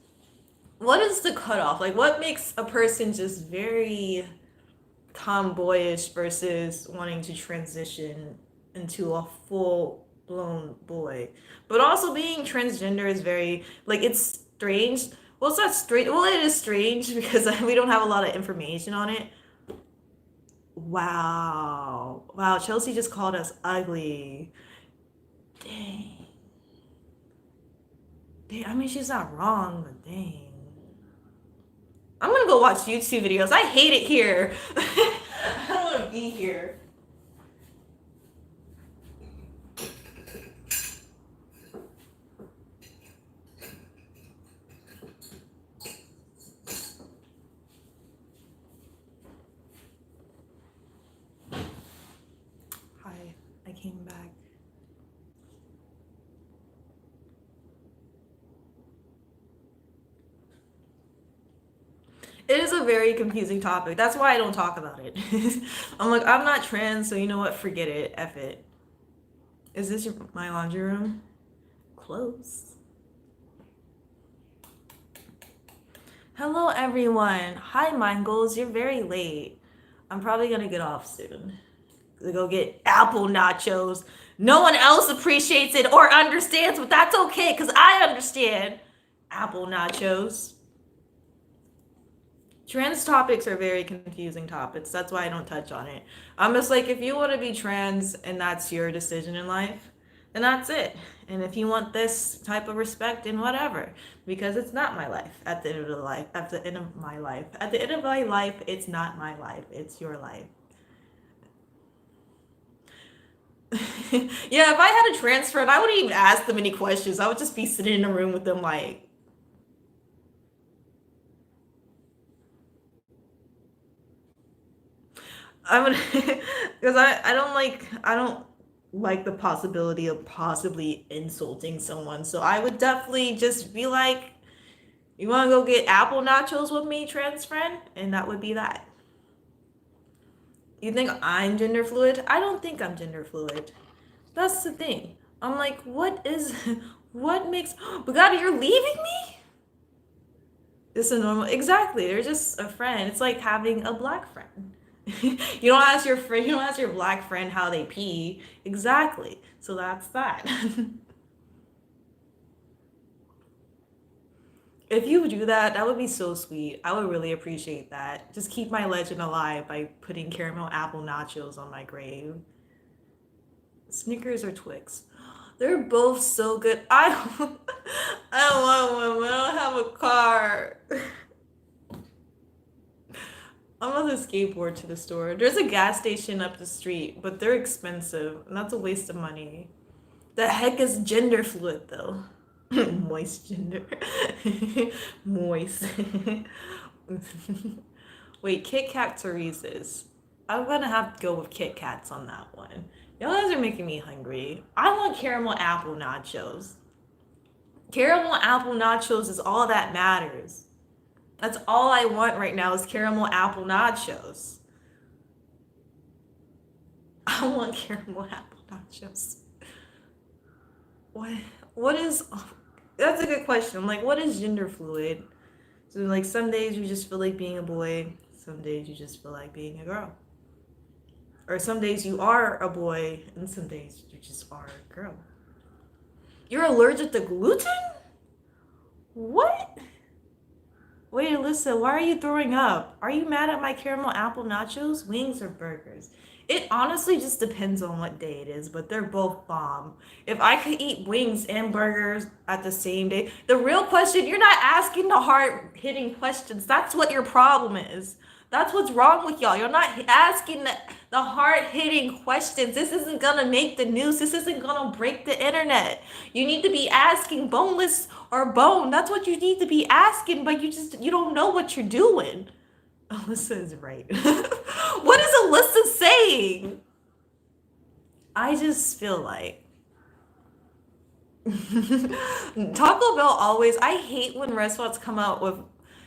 what is the cutoff? Like, what makes a person just very tomboyish versus wanting to transition into a full blown boy? But also being transgender is very like it's strange. Well, it's not strange. Well, it is strange because we don't have a lot of information on it. Wow. Wow, Chelsea just called us ugly. Dang. Dang. I mean, she's not wrong, but dang. I'm gonna go watch YouTube videos. I hate it here. I don't want to be here. Hi, I came back. It is a very confusing topic. That's why I don't talk about it. I'm like, I'm not trans, so you know what? Forget it. F it. Is this my laundry room? Close. Hello, everyone. Hi, Mangles. You're very late. I'm probably gonna get off soon. To go get apple nachos. No one else appreciates it or understands, but that's okay because I understand apple nachos. Trans topics are very confusing topics. That's why I don't touch on it. I'm just like, if you want to be trans and that's your decision in life, then that's it. And if you want this type of respect, then whatever. Because it's not my life at the end of the life. At the end of my life. At the end of my life, it's not my life. It's your life. Yeah, if I had a trans friend, I wouldn't even ask them any questions. I would just be sitting in a room with them like, I would, because I don't like the possibility of possibly insulting someone. So I would definitely just be like, you want to go get apple nachos with me, trans friend? And that would be that. You think I'm gender fluid? I don't think I'm gender fluid. That's the thing. I'm like, what makes, but God, you're leaving me? It's a normal, exactly. They're just a friend. It's like having a black friend. You don't ask your friend, you don't ask your black friend how they pee. Exactly. So that's that. If you do that, that would be so sweet. I would really appreciate that. Just keep my legend alive by putting caramel apple nachos on my grave. Snickers or Twix? They're both so good. I don't want one. I don't have a car. I'm on the skateboard to the store. There's a gas station up the street, but they're expensive, and that's a waste of money. The heck is gender fluid though? Moist gender. Moist. Wait, Kit Kat to Reese's. I'm gonna have to go with Kit Kats on that one. Y'all guys are making me hungry. I want caramel apple nachos. Caramel apple nachos is all that matters. That's all I want right now is caramel apple nachos. I want caramel apple nachos. What? What is? That's a good question. Like, what is gender fluid? So, like, some days you just feel like being a boy. Some days you just feel like being a girl. Or some days you are a boy, and some days you just are a girl. You're allergic to gluten? What? Wait, Alyssa, why are you throwing up? Are you mad at my caramel apple nachos, wings, or burgers? It honestly just depends on what day it is, but they're both bomb. If I could eat wings and burgers at the same day, the real question, you're not asking the hard hitting questions. That's what your problem is. That's what's wrong with y'all. You're not asking the hard hitting questions. This isn't gonna make the news. This isn't gonna break the internet. You need to be asking boneless or bone. That's what you need to be asking, but you don't know what you're doing. Alyssa is right. What is Alyssa saying? I just feel like Taco Bell always, I hate when restaurants come out with,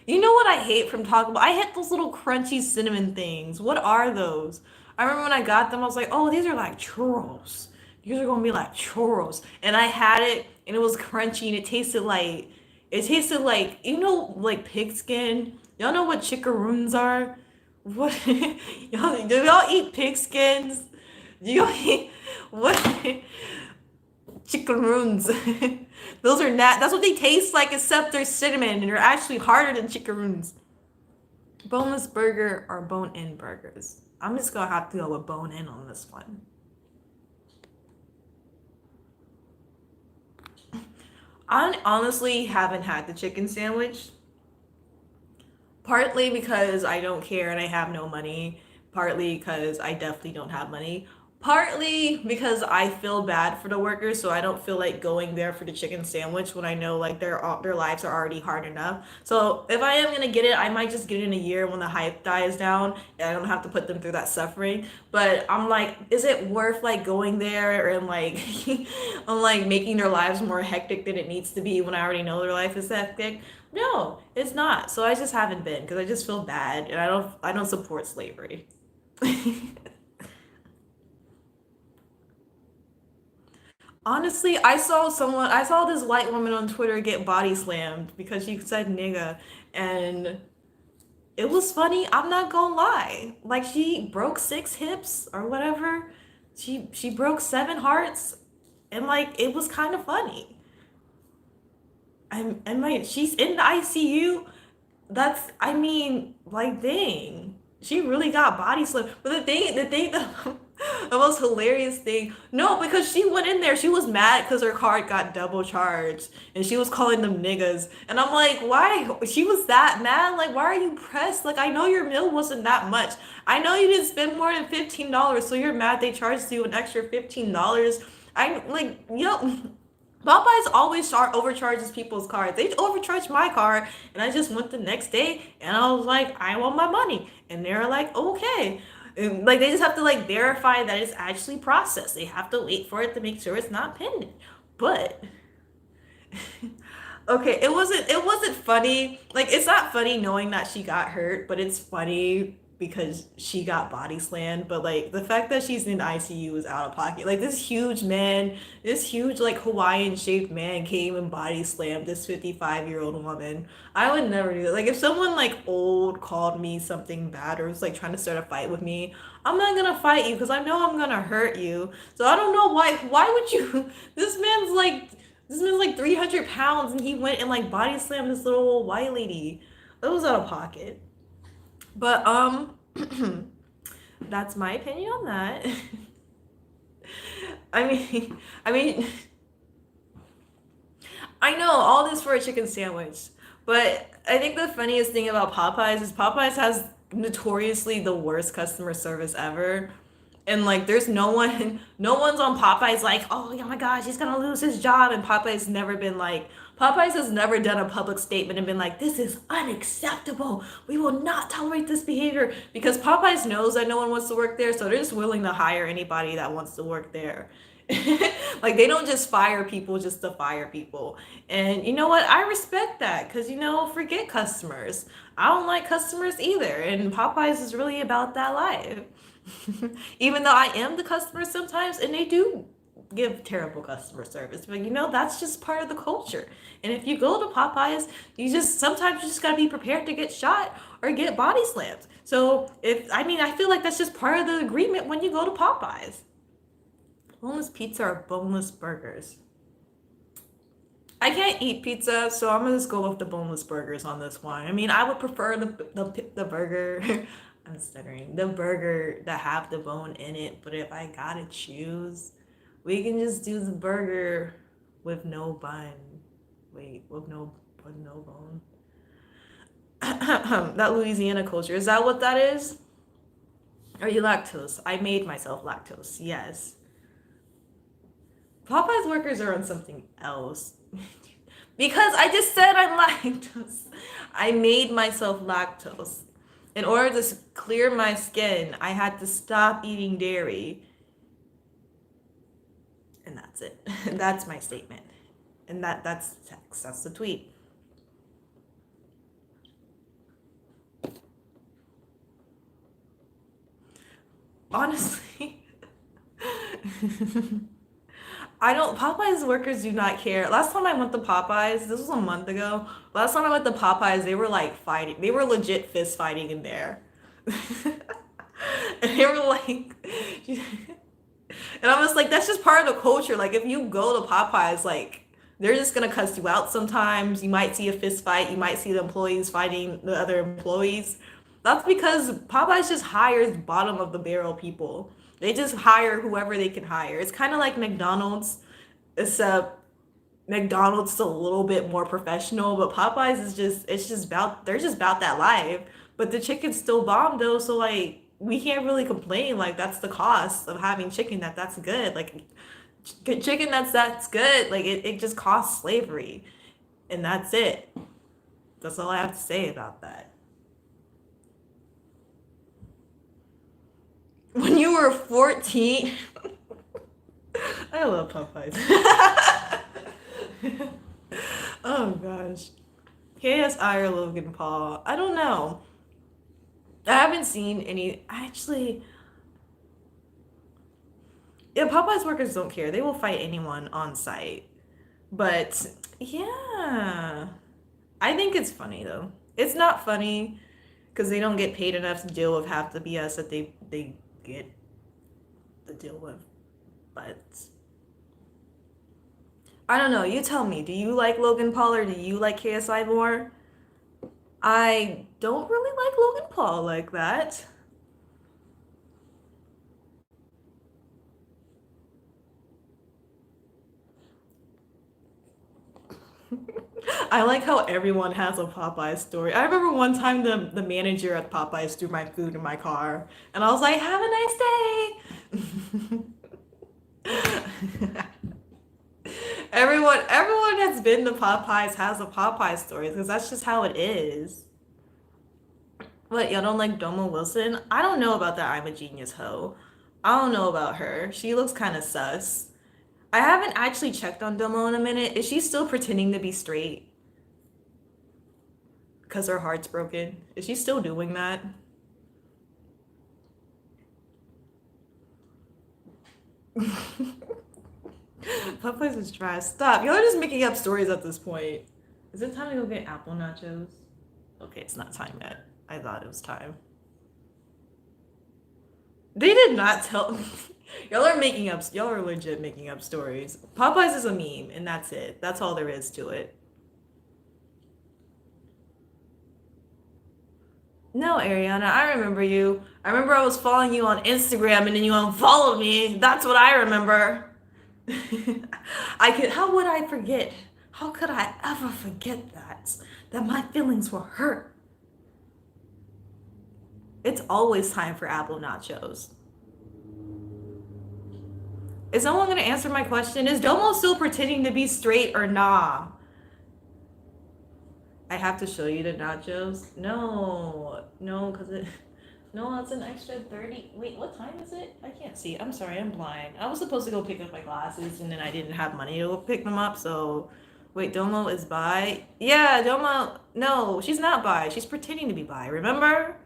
you know what I hate from Taco Bell? I hate those little crunchy cinnamon things. What are those? I remember when I got them, I was like, oh, these are like churros. These are gonna be like churros. And I had it and it was crunchy and it tasted like, like pig skin. Y'all know what chickaroons are? What, do y'all eat pig skins? Do y'all eat, what? Chickaroons. Those are not. That's what they taste like, except they're cinnamon and they're actually harder than chickaroons. Boneless burger or bone-in burgers? I'm just gonna have to go with bone-in on this one. I honestly haven't had the chicken sandwich. Partly because I don't care and I have no money. Partly because I definitely don't have money. Partly because I feel bad for the workers, so I don't feel like going there for the chicken sandwich when I know like their lives are already hard enough. So if I am gonna get it, I might just get it in a year when the hype dies down and I don't have to put them through that suffering. But I'm like, is it worth like going there and like I'm like making their lives more hectic than it needs to be when I already know their life is hectic? No, it's not. So I just haven't been because I just feel bad and I don't support slavery. Honestly, I saw this white woman on Twitter get body slammed because she said nigga, and it was funny. I'm not gonna lie. Like she broke 6 hips or whatever. She broke 7 hearts, and like it was kind of funny. And like she's in the ICU. That's, I mean, like, dang, she really got body slammed. But the most hilarious thing, no, because she went in there, she was mad because her card got double charged, and she was calling them niggas. And I'm like, why? She was that mad? Like, why are you pressed? Like, I know your meal wasn't that much. I know you didn't spend more than $15, so you're mad they charged you an extra $15. I like, yo. Popeyes always overcharges people's cards. They overcharged my card, and I just went the next day, and I was like, I want my money, and they're like, okay. And, like they just have to like verify that it's actually processed. They have to wait for it to make sure it's not pending. But okay, it wasn't funny. Like it's not funny knowing that she got hurt, but it's funny because she got body slammed. But like the fact that she's in ICU is out of pocket. Like this huge like Hawaiian shaped man came and body slammed this 55-year-old woman. I would never do that. Like if someone like old called me something bad or was like trying to start a fight with me, I'm not gonna fight you because I know I'm gonna hurt you. So I don't know why would you this man's like 300 pounds and he went and like body slammed this little old white lady. That was out of pocket. But that's my opinion on that. I mean, I know all this for a chicken sandwich, but I think the funniest thing about Popeyes is Popeyes has notoriously the worst customer service ever. And like there's no one's on Popeyes like, oh yeah, my gosh, he's gonna lose his job. And Popeyes has never done a public statement and been like, this is unacceptable. We will not tolerate this behavior because Popeyes knows that no one wants to work there, so they're just willing to hire anybody that wants to work there. Like they don't just fire people just to fire people. And you know what? I respect that because forget customers. I don't like customers either. And Popeyes is really about that life. Even though I am the customer sometimes, and they do give terrible customer service, but that's just part of the culture. And if you go to Popeyes, you just gotta be prepared to get shot or get body slammed. So I feel like that's just part of the agreement when you go to Popeyes. Boneless pizza or boneless burgers? I can't eat pizza, so I'm gonna just go with the boneless burgers on this one. I mean, I would prefer the burger. I'm stuttering. The burger that have the bone in it, but if I gotta choose, we can just do the burger with no bun. Wait, with no bone. That Louisiana culture, is that what that is? Are you lactose? I made myself lactose. Yes. Popeye's workers are on something else. Because I just said I'm lactose. I made myself lactose. In order to clear my skin, I had to stop eating dairy. And that's it. That's my statement. And that's text. That's the tweet. Honestly, I don't. Popeyes workers do not care. Last time I went to Popeyes, this was a month ago. Last time I went to Popeyes, they were like fighting. They were legit fist fighting in there. And they were like, and I was like, that's just part of the culture. Like, if you go to Popeyes, like, they're just gonna cuss you out sometimes. You might see a fist fight. You might see the employees fighting the other employees. That's because Popeyes just hires bottom of the barrel people. They just hire whoever they can hire. It's kind of like McDonald's, except McDonald's is a little bit more professional, but Popeyes is just it's just about they're just about that life. But the chicken's still bomb though, so like we can't really complain. Like that's the cost of having chicken that's good. Like chicken that's good. Like it just costs slavery, and that's it. That's all I have to say about that. When you were 14, I love Popeyes. Oh gosh. KSI or Logan Paul? I don't know. I haven't seen any. Actually, yeah, Popeyes workers don't care. They will fight anyone on site. But yeah, I think it's funny though. It's not funny because they don't get paid enough to deal with half the BS that they get to deal with. But I don't know. You tell me. Do you like Logan Paul or do you like KSI more? I don't really like Logan Paul like that. I like how everyone has a Popeye story. I remember one time the manager at Popeyes threw my food in my car, and I was like, "Have a nice day." Everyone that's been to Popeyes has a Popeye story because that's just how it is. What, y'all don't like Domo Wilson? I don't know about that I'm a genius hoe. I don't know about her. She looks kind of sus. I haven't actually checked on Domo in a minute. Is she still pretending to be straight because her heart's broken? Is she still doing that? Popeyes is trash. Stop. Y'all are just making up stories at this point. Is it time to go get apple nachos? Okay, it's not time yet. I thought it was time. They did not tell me. Y'all are making up. Y'all are legit making up stories. Popeyes is a meme, and that's it. That's all there is to it. No, Ariana, I remember you. I remember I was following you on Instagram, and then you unfollowed me. That's what I remember. I could. How would I forget? How could I ever forget that? That my feelings were hurt. It's always time for apple nachos. Is someone gonna answer my question? Is Domo still pretending to be straight or nah? I have to show you the nachos. No, no, cause it. No, that's an extra 30. Wait, what time is it? I can't see. I'm sorry, I'm blind. I was supposed to go pick up my glasses and then I didn't have money to go pick them up. So, wait, Domo is bi? Yeah, Domo. No, she's not bi. She's pretending to be bi. Remember?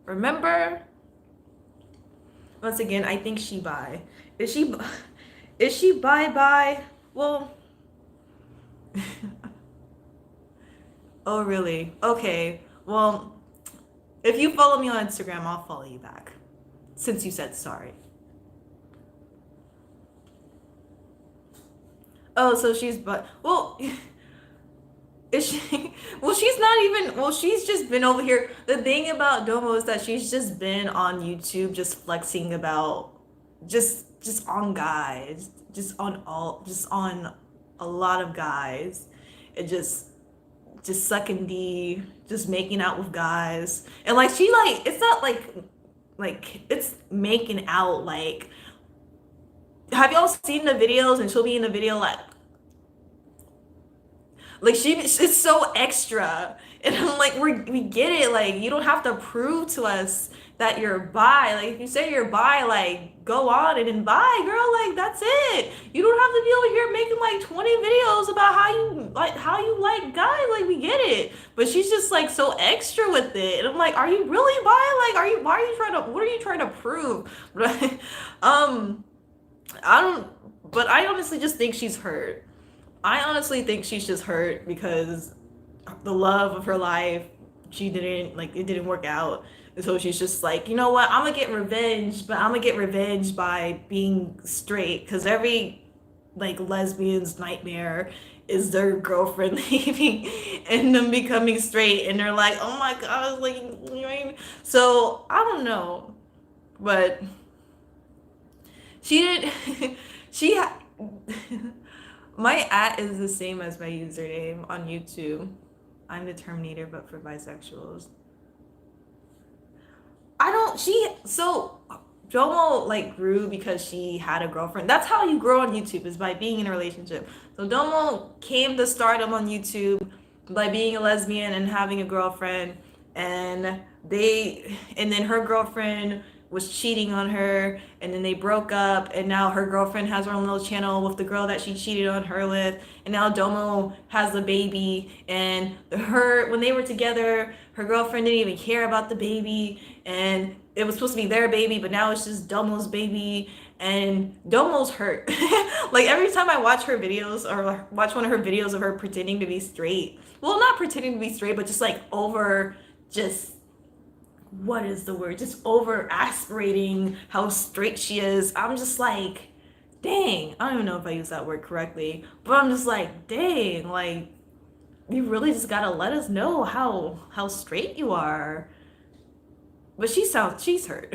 Remember? Once again, I think she bi. Is she? Is she bi? Well. Oh, really? Okay. Well, if you follow me on Instagram, I'll follow you back. Since you said sorry. Oh, so she's but well, is she? Well, she's not even. Well, she's just been over here. The thing about Domo is that she's just been on YouTube, just flexing about, just on guys, just on a lot of guys, and just sucking D, just making out with guys, and like she like it's not like it's making out like. Have y'all seen the videos? And she'll be in the video like, Like it's so extra. And I'm like, we get it. Like you don't have to prove to us that you're bi. Like if you say you're bi, like go on and then bi, girl. Like that's it. You don't have to be over here making like 20 videos about how you like guys. Like we get it. But she's just like so extra with it. And I'm like, are you really bi? Like are you? Why are you trying to? What are you trying to prove? um, I don't. But I honestly just think she's hurt. I honestly think she's just hurt because the love of her life, she didn't like it didn't work out. And so she's just like, you know what, I'm gonna get revenge, but I'm gonna get revenge by being straight. Cause every like lesbian's nightmare is their girlfriend leaving and them becoming straight and they're like, oh my god, like you know what I mean? So I don't know. But she did she my at is the same as my username on YouTube. I'm the Terminator, but for bisexuals. I don't. So Jomo like grew because she had a girlfriend. That's how you grow on YouTube is by being in a relationship. So Domo came to stardom on YouTube by being a lesbian and having a girlfriend, and and then her girlfriend was cheating on her, and then they broke up, and now her girlfriend has her own little channel with the girl that she cheated on her with, and now Domo has a baby, and her when they were together, her girlfriend didn't even care about the baby, and it was supposed to be their baby, but now it's just Domo's baby, and Domo's hurt. Like every time I watch her videos or watch one of her videos of her pretending to be straight, well, not pretending to be straight, but just like over just what is the word? Just over aspirating how straight she is. I'm just like, dang. I don't even know if I use that word correctly, but I'm just like, dang, like you really just gotta let us know how straight you are. But she's hurt.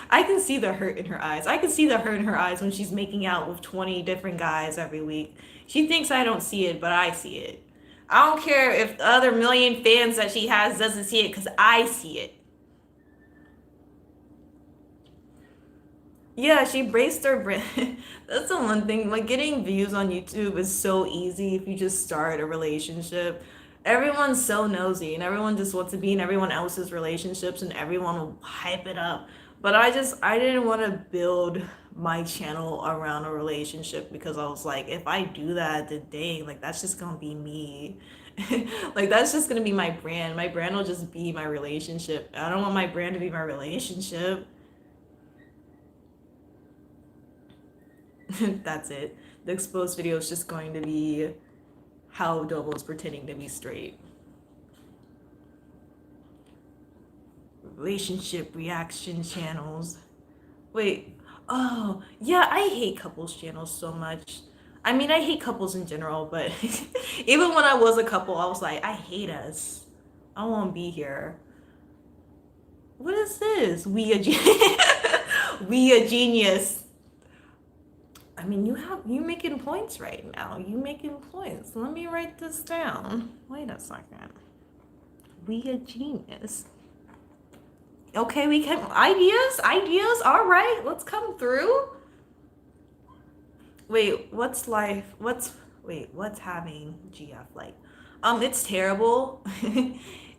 I can see the hurt in her eyes. I can see the hurt in her eyes when she's making out with 20 different guys every week. She thinks I don't see it, but I see it. I don't care if the other million fans that she has doesn't see it because I see it. Yeah, she braced her brand. That's the one thing. Like getting views on YouTube is so easy if you just start a relationship. Everyone's so nosy and everyone just wants to be in everyone else's relationships and everyone will hype it up. But I didn't want to build my channel around a relationship because I was like, if I do that, then dang, like that's just gonna be me. Like that's just gonna be my brand. My brand will just be my relationship. I don't want my brand to be my relationship. That's it. The exposed video is just going to be how Dobo's pretending to be straight. Relationship reaction channels. Wait. Oh, yeah, I hate couples channels so much. I mean, I hate couples in general, but even when I was a couple, I was like, I hate us. I won't be here. What is this? We a genius. I mean, you making points right now. You making points. Let me write this down. Wait a second. We a genius. Okay, we can ideas. All right, let's come through. Wait, what's having GF like? It's terrible.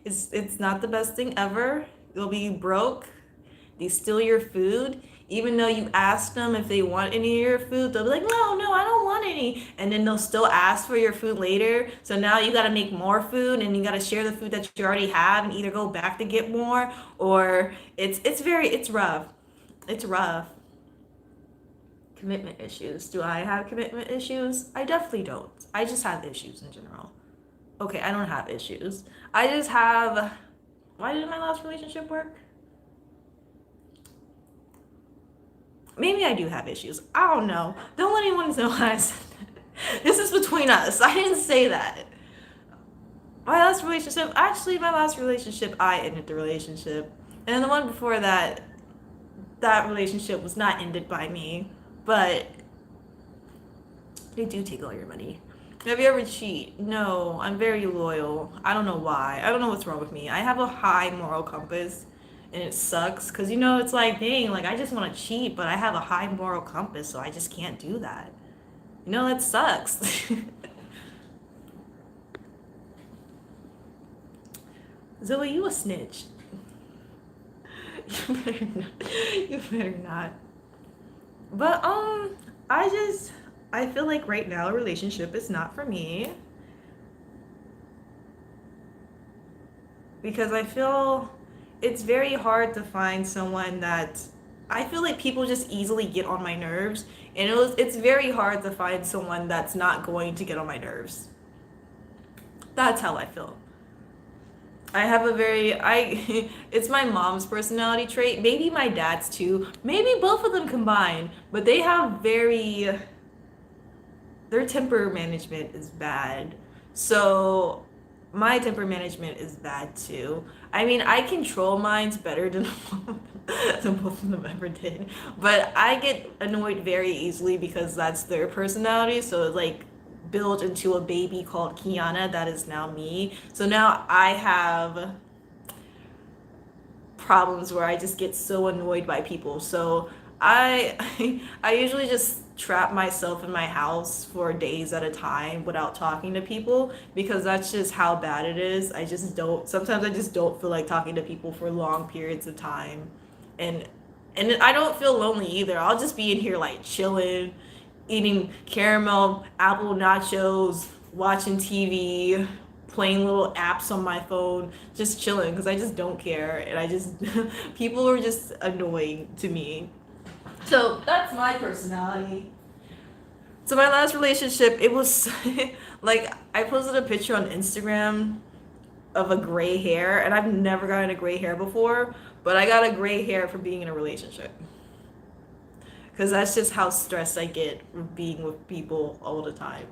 It's not the best thing ever. You'll be broke. They steal your food. Even though you ask them if they want any of your food, they'll be like, no, I don't want any. And then they'll still ask for your food later. So now you got to make more food and you got to share the food that you already have and either go back to get more or it's rough. It's rough. Commitment issues. Do I have commitment issues? I definitely don't. I just have issues in general. Okay, I don't have issues. I just have. Why did my last relationship work? Maybe I do have issues. I don't know. Don't let anyone know what I said. This is between us. I didn't say that. My last relationship, I ended the relationship. And then the one before that, that relationship was not ended by me. But they do take all your money. Have you ever cheat? No, I'm very loyal. I don't know why. I don't know what's wrong with me. I have a high moral compass and it sucks because it's like, dang, like I just want to cheat, but I have a high moral compass, so I just can't do that. That sucks. Zoe, you a snitch. You better not. You better not. But I just I feel like right now a relationship is not for me because I feel it's very hard to find someone that I feel like people just easily get on my nerves, and it's very hard to find someone that's not going to get on my nerves. That's how I feel. I have a very I it's my mom's personality trait, maybe my dad's too, maybe both of them combined, but they have very their temper management is bad. So my temper management is bad too. I mean, I control mine's better than than both of them ever did. But I get annoyed very easily because that's their personality. So it's like built into a baby called Kiana that is now me. So now I have problems where I just get so annoyed by people. So I usually just trap myself in my house for days at a time without talking to people because that's just how bad it is. I just don't sometimes I just don't feel like talking to people for long periods of time. And and I don't feel lonely either. I'll just be in here like chilling, eating caramel apple nachos, watching TV, playing little apps on my phone, just chilling because I just don't care and I just people are just annoying to me. So that's my personality. So my last relationship, it was like I posted a picture on Instagram of a gray hair, and I've never gotten a gray hair before, but I got a gray hair for being in a relationship. Because that's just how stressed I get with being with people all the time.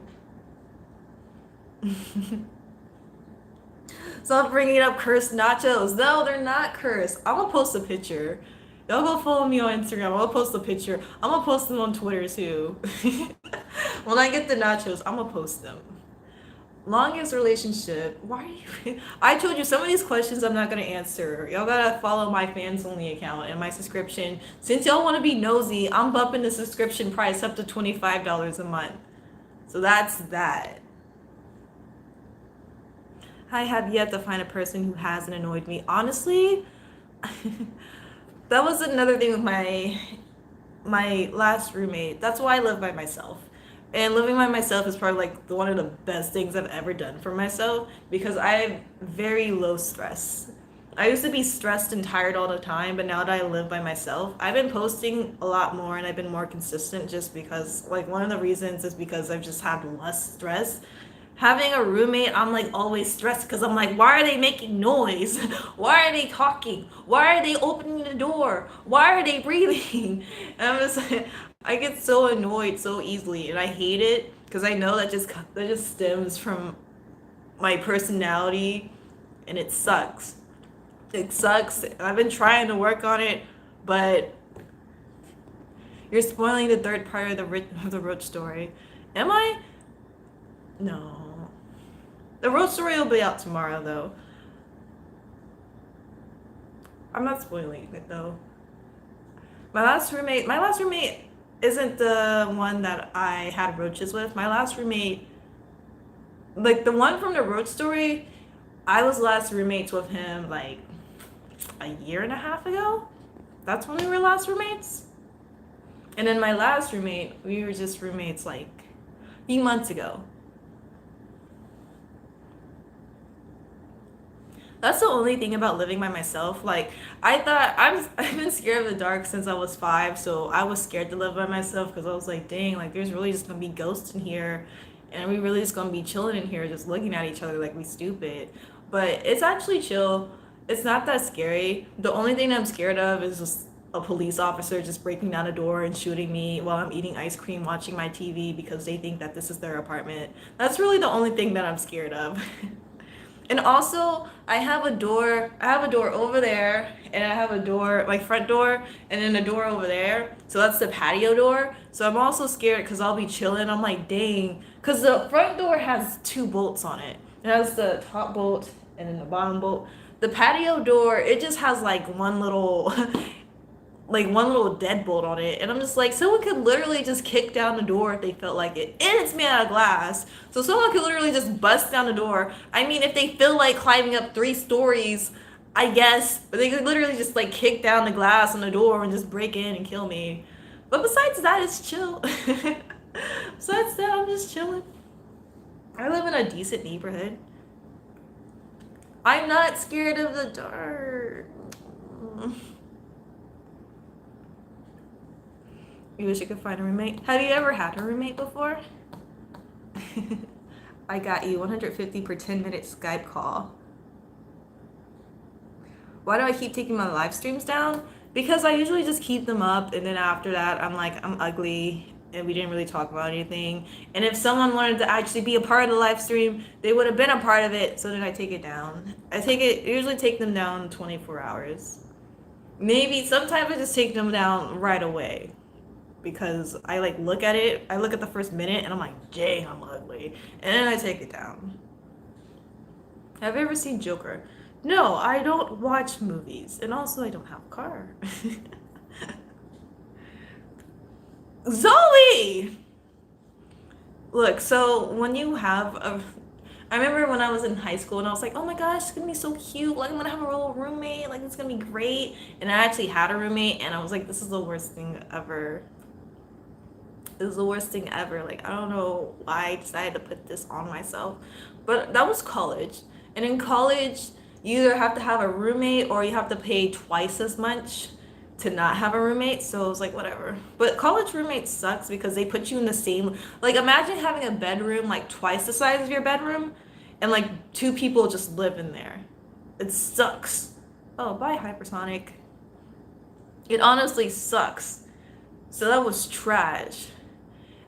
Stop bringing up cursed nachos. No, they're not cursed. I'm gonna post a picture. Y'all go follow me on Instagram. I'll post a picture. I'm gonna post them on Twitter too. When I get the nachos, I'm gonna post them. Longest relationship. Why are you? I told you some of these questions I'm not gonna answer. Y'all gotta follow my fans only account and my subscription. Since y'all wanna be nosy, I'm bumping the subscription price up to $25 a month. So that's that. I have yet to find a person who hasn't annoyed me. Honestly, that was another thing with my last roommate. That's why I live by myself. And living by myself is probably like one of the best things I've ever done for myself because I have very low stress. I used to be stressed and tired all the time, but now that I live by myself, I've been posting a lot more and I've been more consistent just because, like, one of the reasons is because I've just had less stress. Having a roommate, I'm like always stressed because I'm like, why are they making noise? Why are they talking? Why are they opening the door? Why are they breathing? And I'm just like, I get so annoyed so easily, and I hate it because I know that just stems from my personality, and it sucks. It sucks. I've been trying to work on it, but you're spoiling the third part of the roach story. Am I? No. The road story will be out tomorrow, though. I'm not spoiling it, though. My last roommate isn't the one that I had roaches with. My last roommate, like the one from the road story, I was last roommates with him like a year and a half ago. That's when we were last roommates. And then my last roommate, we were just roommates like a few months ago. That's the only thing about living by myself. Like, I've been scared of the dark since I was 5, so I was scared to live by myself because I was like, dang, like there's really just gonna be ghosts in here, and we really just gonna be chilling in here, just looking at each other like we stupid. But it's actually chill. It's not that scary. The only thing I'm scared of is just a police officer just breaking down a door and shooting me while I'm eating ice cream, watching my TV because they think that this is their apartment. That's really the only thing that I'm scared of. And also, I have a door over there, and I have a door, my front door, and then a door over there. So that's the patio door. So I'm also scared because I'll be chilling. I'm like, dang. Because the front door has two bolts on it. It has the top bolt and then the bottom bolt. The patio door, it just has like one little, like one little deadbolt on it, and I'm just like, someone could literally just kick down the door if they felt like it, and it's made out of glass, so someone could literally just bust down the door. I mean, if they feel like climbing up 3 stories, I guess, but they could literally just like kick down the glass on the door and just break in and kill me. But besides that, it's chill. Besides that, I'm just chilling. I live in a decent neighborhood. I'm not scared of the dark. You wish you could find a roommate. Have you ever had a roommate before? I got you 150 per 10-minute Skype call. Why do I keep taking my live streams down? Because I usually just keep them up, and then after that, I'm like, I'm ugly, and we didn't really talk about anything. And if someone wanted to actually be a part of the live stream, they would have been a part of it, so then I take it down. Usually take them down 24 hours. Maybe sometimes I just take them down right away. Because I like look at it, I look at the first minute and I'm like, dang, I'm ugly. And then I take it down. Have you ever seen Joker? No, I don't watch movies. And also I don't have a car. Zoe! Look, so when you have a... I remember when I was in high school and I was like, oh my gosh, it's gonna be so cute. Like, I'm gonna have a little roommate. Like, it's gonna be great. And I actually had a roommate and I was like, this is the worst thing ever. It was the worst thing ever. Like, I don't know why I decided to put this on myself. But that was college. And in college, you either have to have a roommate or you have to pay twice as much to not have a roommate. So it was like, whatever. But college roommates sucks because they put you in the same... Like, imagine having a bedroom like twice the size of your bedroom and like 2 people just live in there. It sucks. Oh, bye, Hypersonic. It honestly sucks. So that was trash.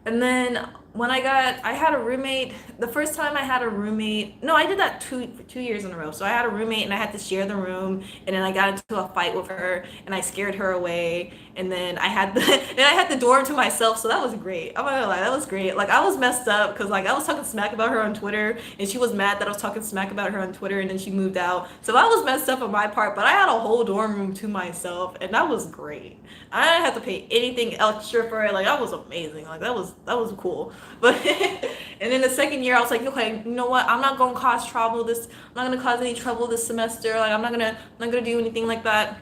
And then when I had a roommate, the first time I had a roommate, no, I did that 2 years in a row. So I had a roommate and I had to share the room, and then I got into a fight with her and I scared her away, and then I had the dorm to myself, so that was great. I'm not gonna lie, that was great. Like, I was messed up because like I was talking smack about her on Twitter and she was mad that I was talking smack about her on Twitter, and then she moved out. So I was messed up on my part, but I had a whole dorm room to myself, and that was great. I didn't have to pay anything extra for it. Like, that was amazing. Like, that was cool. But and then the second year I was like, okay, you know what? I'm not gonna cause trouble this. I'm not gonna cause any trouble this semester. Like, I'm not gonna do anything like that.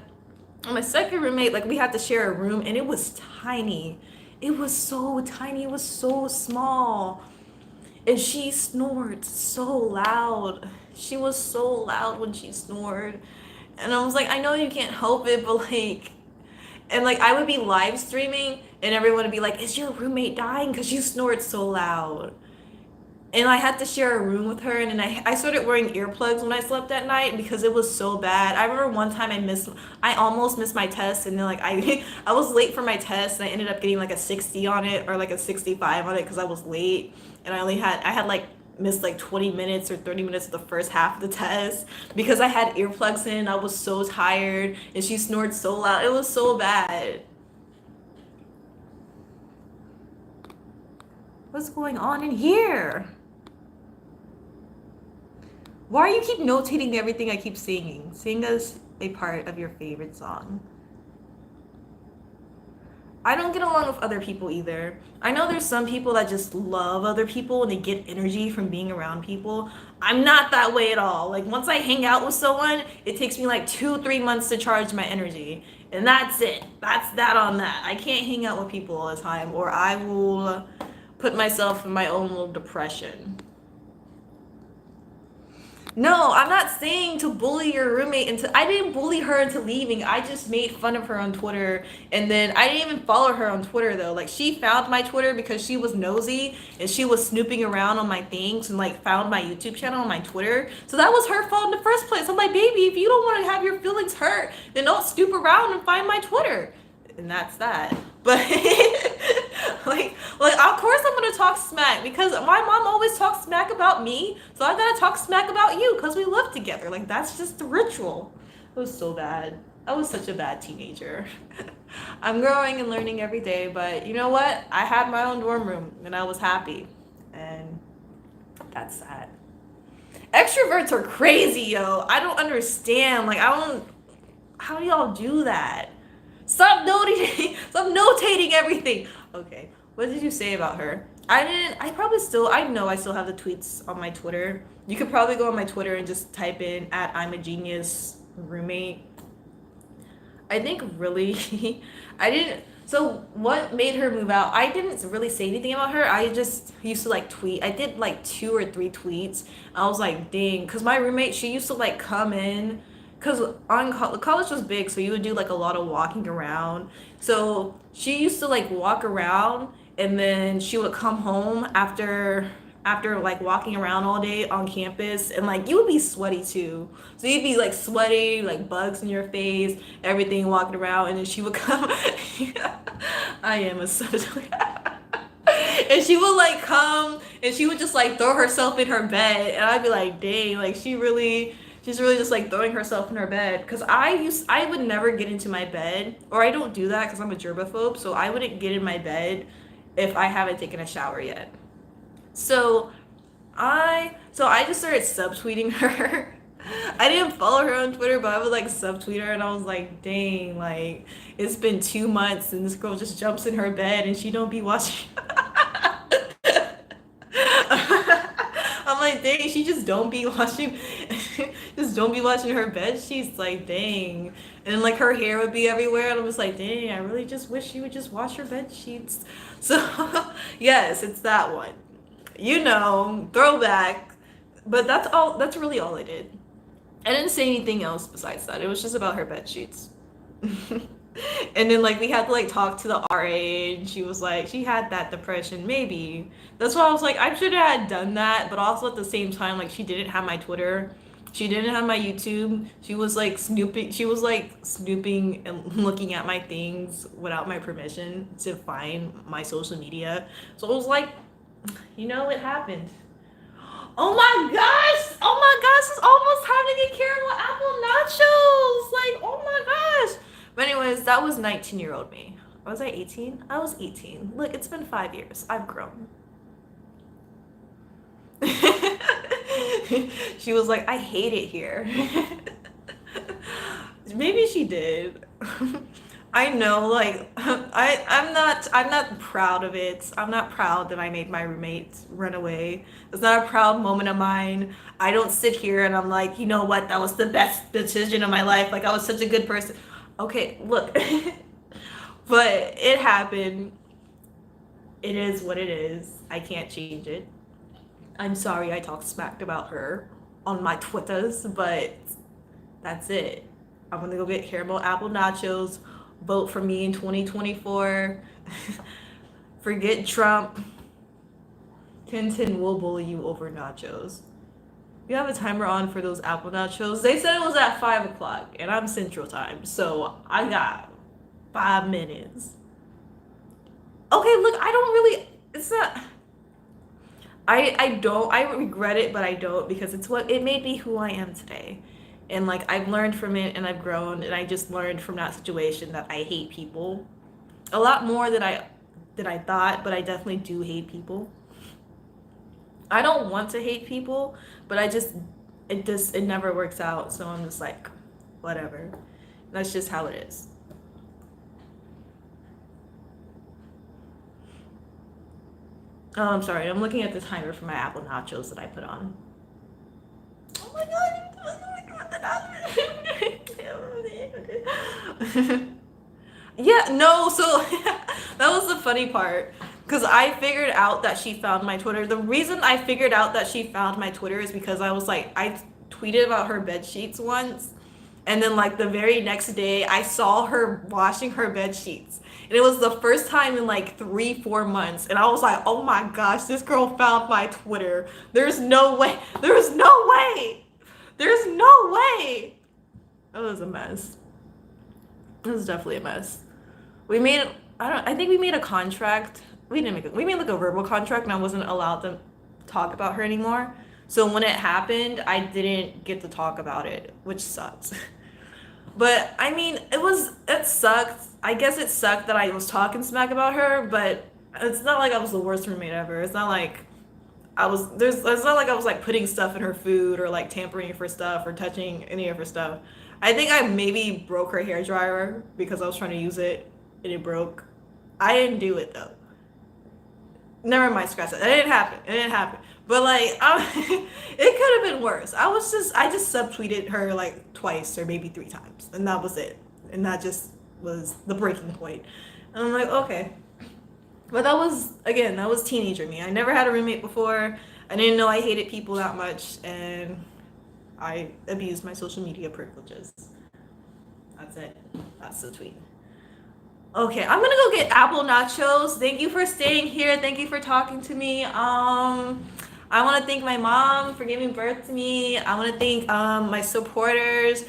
And my second roommate, like, we had to share a room, and it was tiny. It was so tiny. It was so small. And she snored so loud. She was so loud when she snored. And I was like, I know you can't help it, but like... And like, I would be live streaming and everyone would be like, is your roommate dying? Because you snored so loud. And I had to share a room with her, and then I started wearing earplugs when I slept at night because it was so bad. I remember one time I almost missed my test, and then like I was late for my test, and I ended up getting like a 60 on it or like a 65 on it because I was late, and I had like missed like 20 minutes or 30 minutes of the first half of the test because I had earplugs in. I was so tired, and she snored so loud. It was so bad. What's going on in here? Why do you keep notating everything I keep singing? Sing us a part of your favorite song. I don't get along with other people either. I know there's some people that just love other people and they get energy from being around people. I'm not that way at all. Like, once I hang out with someone, it takes me like 2-3 months to charge my energy. And that's it. That's that on that. I can't hang out with people all the time, or I will put myself in my own little depression. No, I'm not saying to bully your roommate I didn't bully her into leaving. I just made fun of her on Twitter, and then I didn't even follow her on Twitter though. Like, she found my Twitter because she was nosy and she was snooping around on my things and like found my YouTube channel on my Twitter. So that was her fault in the first place. I'm like, baby, if you don't want to have your feelings hurt, then don't snoop around and find my Twitter. And that's that. But like of course I'm gonna talk smack because my mom always talks smack about me, so I gotta talk smack about you because we live together. Like, that's just the ritual. It was so bad. I was such a bad teenager. I'm growing and learning every day, but you know what? I had my own dorm room and I was happy, and that's sad. Extroverts are crazy, yo. I don't understand. Like, how do y'all do that? Stop notating. Stop notating everything. Okay. What did you say about her? I didn't. I probably still. I know I still have the tweets on my Twitter. You could probably go on my Twitter and just type in at I'm a genius roommate. I think really, I didn't. So what made her move out? I didn't really say anything about her. I just used to like tweet. I did like 2 or 3 tweets. I was like, dang, because my roommate, she used to like come in, because college was big, so you would do like a lot of walking around. So she used to like walk around, and then she would come home after like walking around all day on campus, and like you would be sweaty too, so you'd be like sweaty, like bugs in your face, everything, walking around, and then she would come. I am a subject. And she would like come, and she would just like throw herself in her bed, and I'd be like, dang, like she's really just like throwing herself in her bed. Because I would never get into my bed, or I don't do that because I'm a germaphobe, so I wouldn't get in my bed if I haven't taken a shower yet. So I just started subtweeting her. I didn't follow her on Twitter, but I would like subtweet her, and I was like, dang, like it's been 2 months and this girl just jumps in her bed and she don't be watching. I'm like, dang, she just don't be watching, just don't be watching her bed. She's like, dang, and like her hair would be everywhere, and I was like, dang, I really just wish she would just wash her bed sheets. So yes, it's that one. Throwback. But that's all. That's really all I did. I didn't say anything else besides that. It was just about her bed sheets. And then like we had to like talk to the RA, and she was like she had that depression maybe. That's why I was like I should have done that, but also at the same time like she didn't have my Twitter. She didn't have my YouTube. She was like snooping. She was like snooping and looking at my things without my permission to find my social media. So I was like, it happened. Oh my gosh! Oh my gosh! It's almost time to get caramel apple nachos! Like, oh my gosh! But anyways, that was 19-year-old me. Was I 18? I was 18. Look, it's been 5 years. I've grown. She was like, I hate it here. Maybe she did. I know, like I'm not proud of it. I'm not proud that I made my roommates run away. It's not a proud moment of mine. I don't sit here and I'm like, you know what, that was the best decision of my life. Like I was such a good person. Okay, look. But it happened. It is what it is. I can't change it. I'm sorry I talked smack about her on my Twitters, but that's it. I'm gonna go get caramel apple nachos. Vote for me in 2024. Forget Trump. Tintin will bully you over nachos. You have a timer on for those apple nachos. They said it was at 5 o'clock, and I'm Central Time, so I got 5 minutes. Okay, look, I don't really. It's not. I don't. I regret it, but I don't, because it's what it made me who I am today. And like I've learned from it, and I've grown, and I just learned from that situation that I hate people a lot more than I thought, but I definitely do hate people. I don't want to hate people, but it never works out, so I'm just like whatever. That's just how it is. Oh, I'm sorry. I'm looking at the timer for my apple nachos that I put on. Oh my god. Yeah, no, so that was the funny part. Because I figured out that she found my Twitter. The reason I figured out that she found my Twitter is because I was like, I tweeted about her bed sheets once. And then, like, the very next day, I saw her washing her bed sheets. And it was the first time in like 3, 4 months. And I was like, oh my gosh, this girl found my Twitter. There's no way. There's no way. There's no way. It was a mess. It was definitely a mess. I think we made a contract. We made like a verbal contract, and I wasn't allowed to talk about her anymore. So when it happened, I didn't get to talk about it, which sucks. But I mean, it sucked. I guess it sucked that I was talking smack about her, but it's not like I was the worst roommate ever. It's not like it's not like I was like putting stuff in her food, or like tampering with her stuff, or touching any of her stuff. I think I maybe broke her hair dryer because I was trying to use it and it broke. I didn't do it though. Never mind, scratch that. It didn't happen. It didn't happen. But like, it could have been worse. I just subtweeted her like twice or maybe 3 times, and that was it. And that just was the breaking point. And I'm like, okay. But that was, again, that was teenager me. I never had a roommate before. I didn't know I hated people that much, and I abused my social media privileges. That's it. That's the tweet. Okay, I'm gonna go get apple nachos. Thank you for staying here. Thank you for talking to me. I want to thank my mom for giving birth to me. I want to thank my supporters.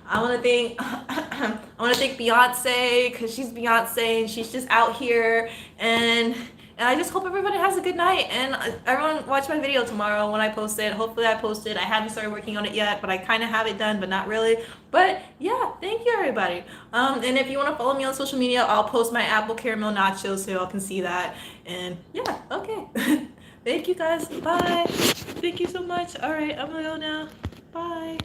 I want to thank I want to thank Beyonce because she's Beyonce and she's just out here, and I just hope everybody has a good night, and everyone watch my video tomorrow when I post it. Hopefully I post it. I haven't started working on it yet, but I kind of have it done, but not really. But yeah, thank you everybody. And if you want to follow me on social media, I'll post my apple caramel nachos so y'all can see that. And yeah, okay. Thank you guys. Bye. Thank you so much. All right, I'm gonna go now. Bye.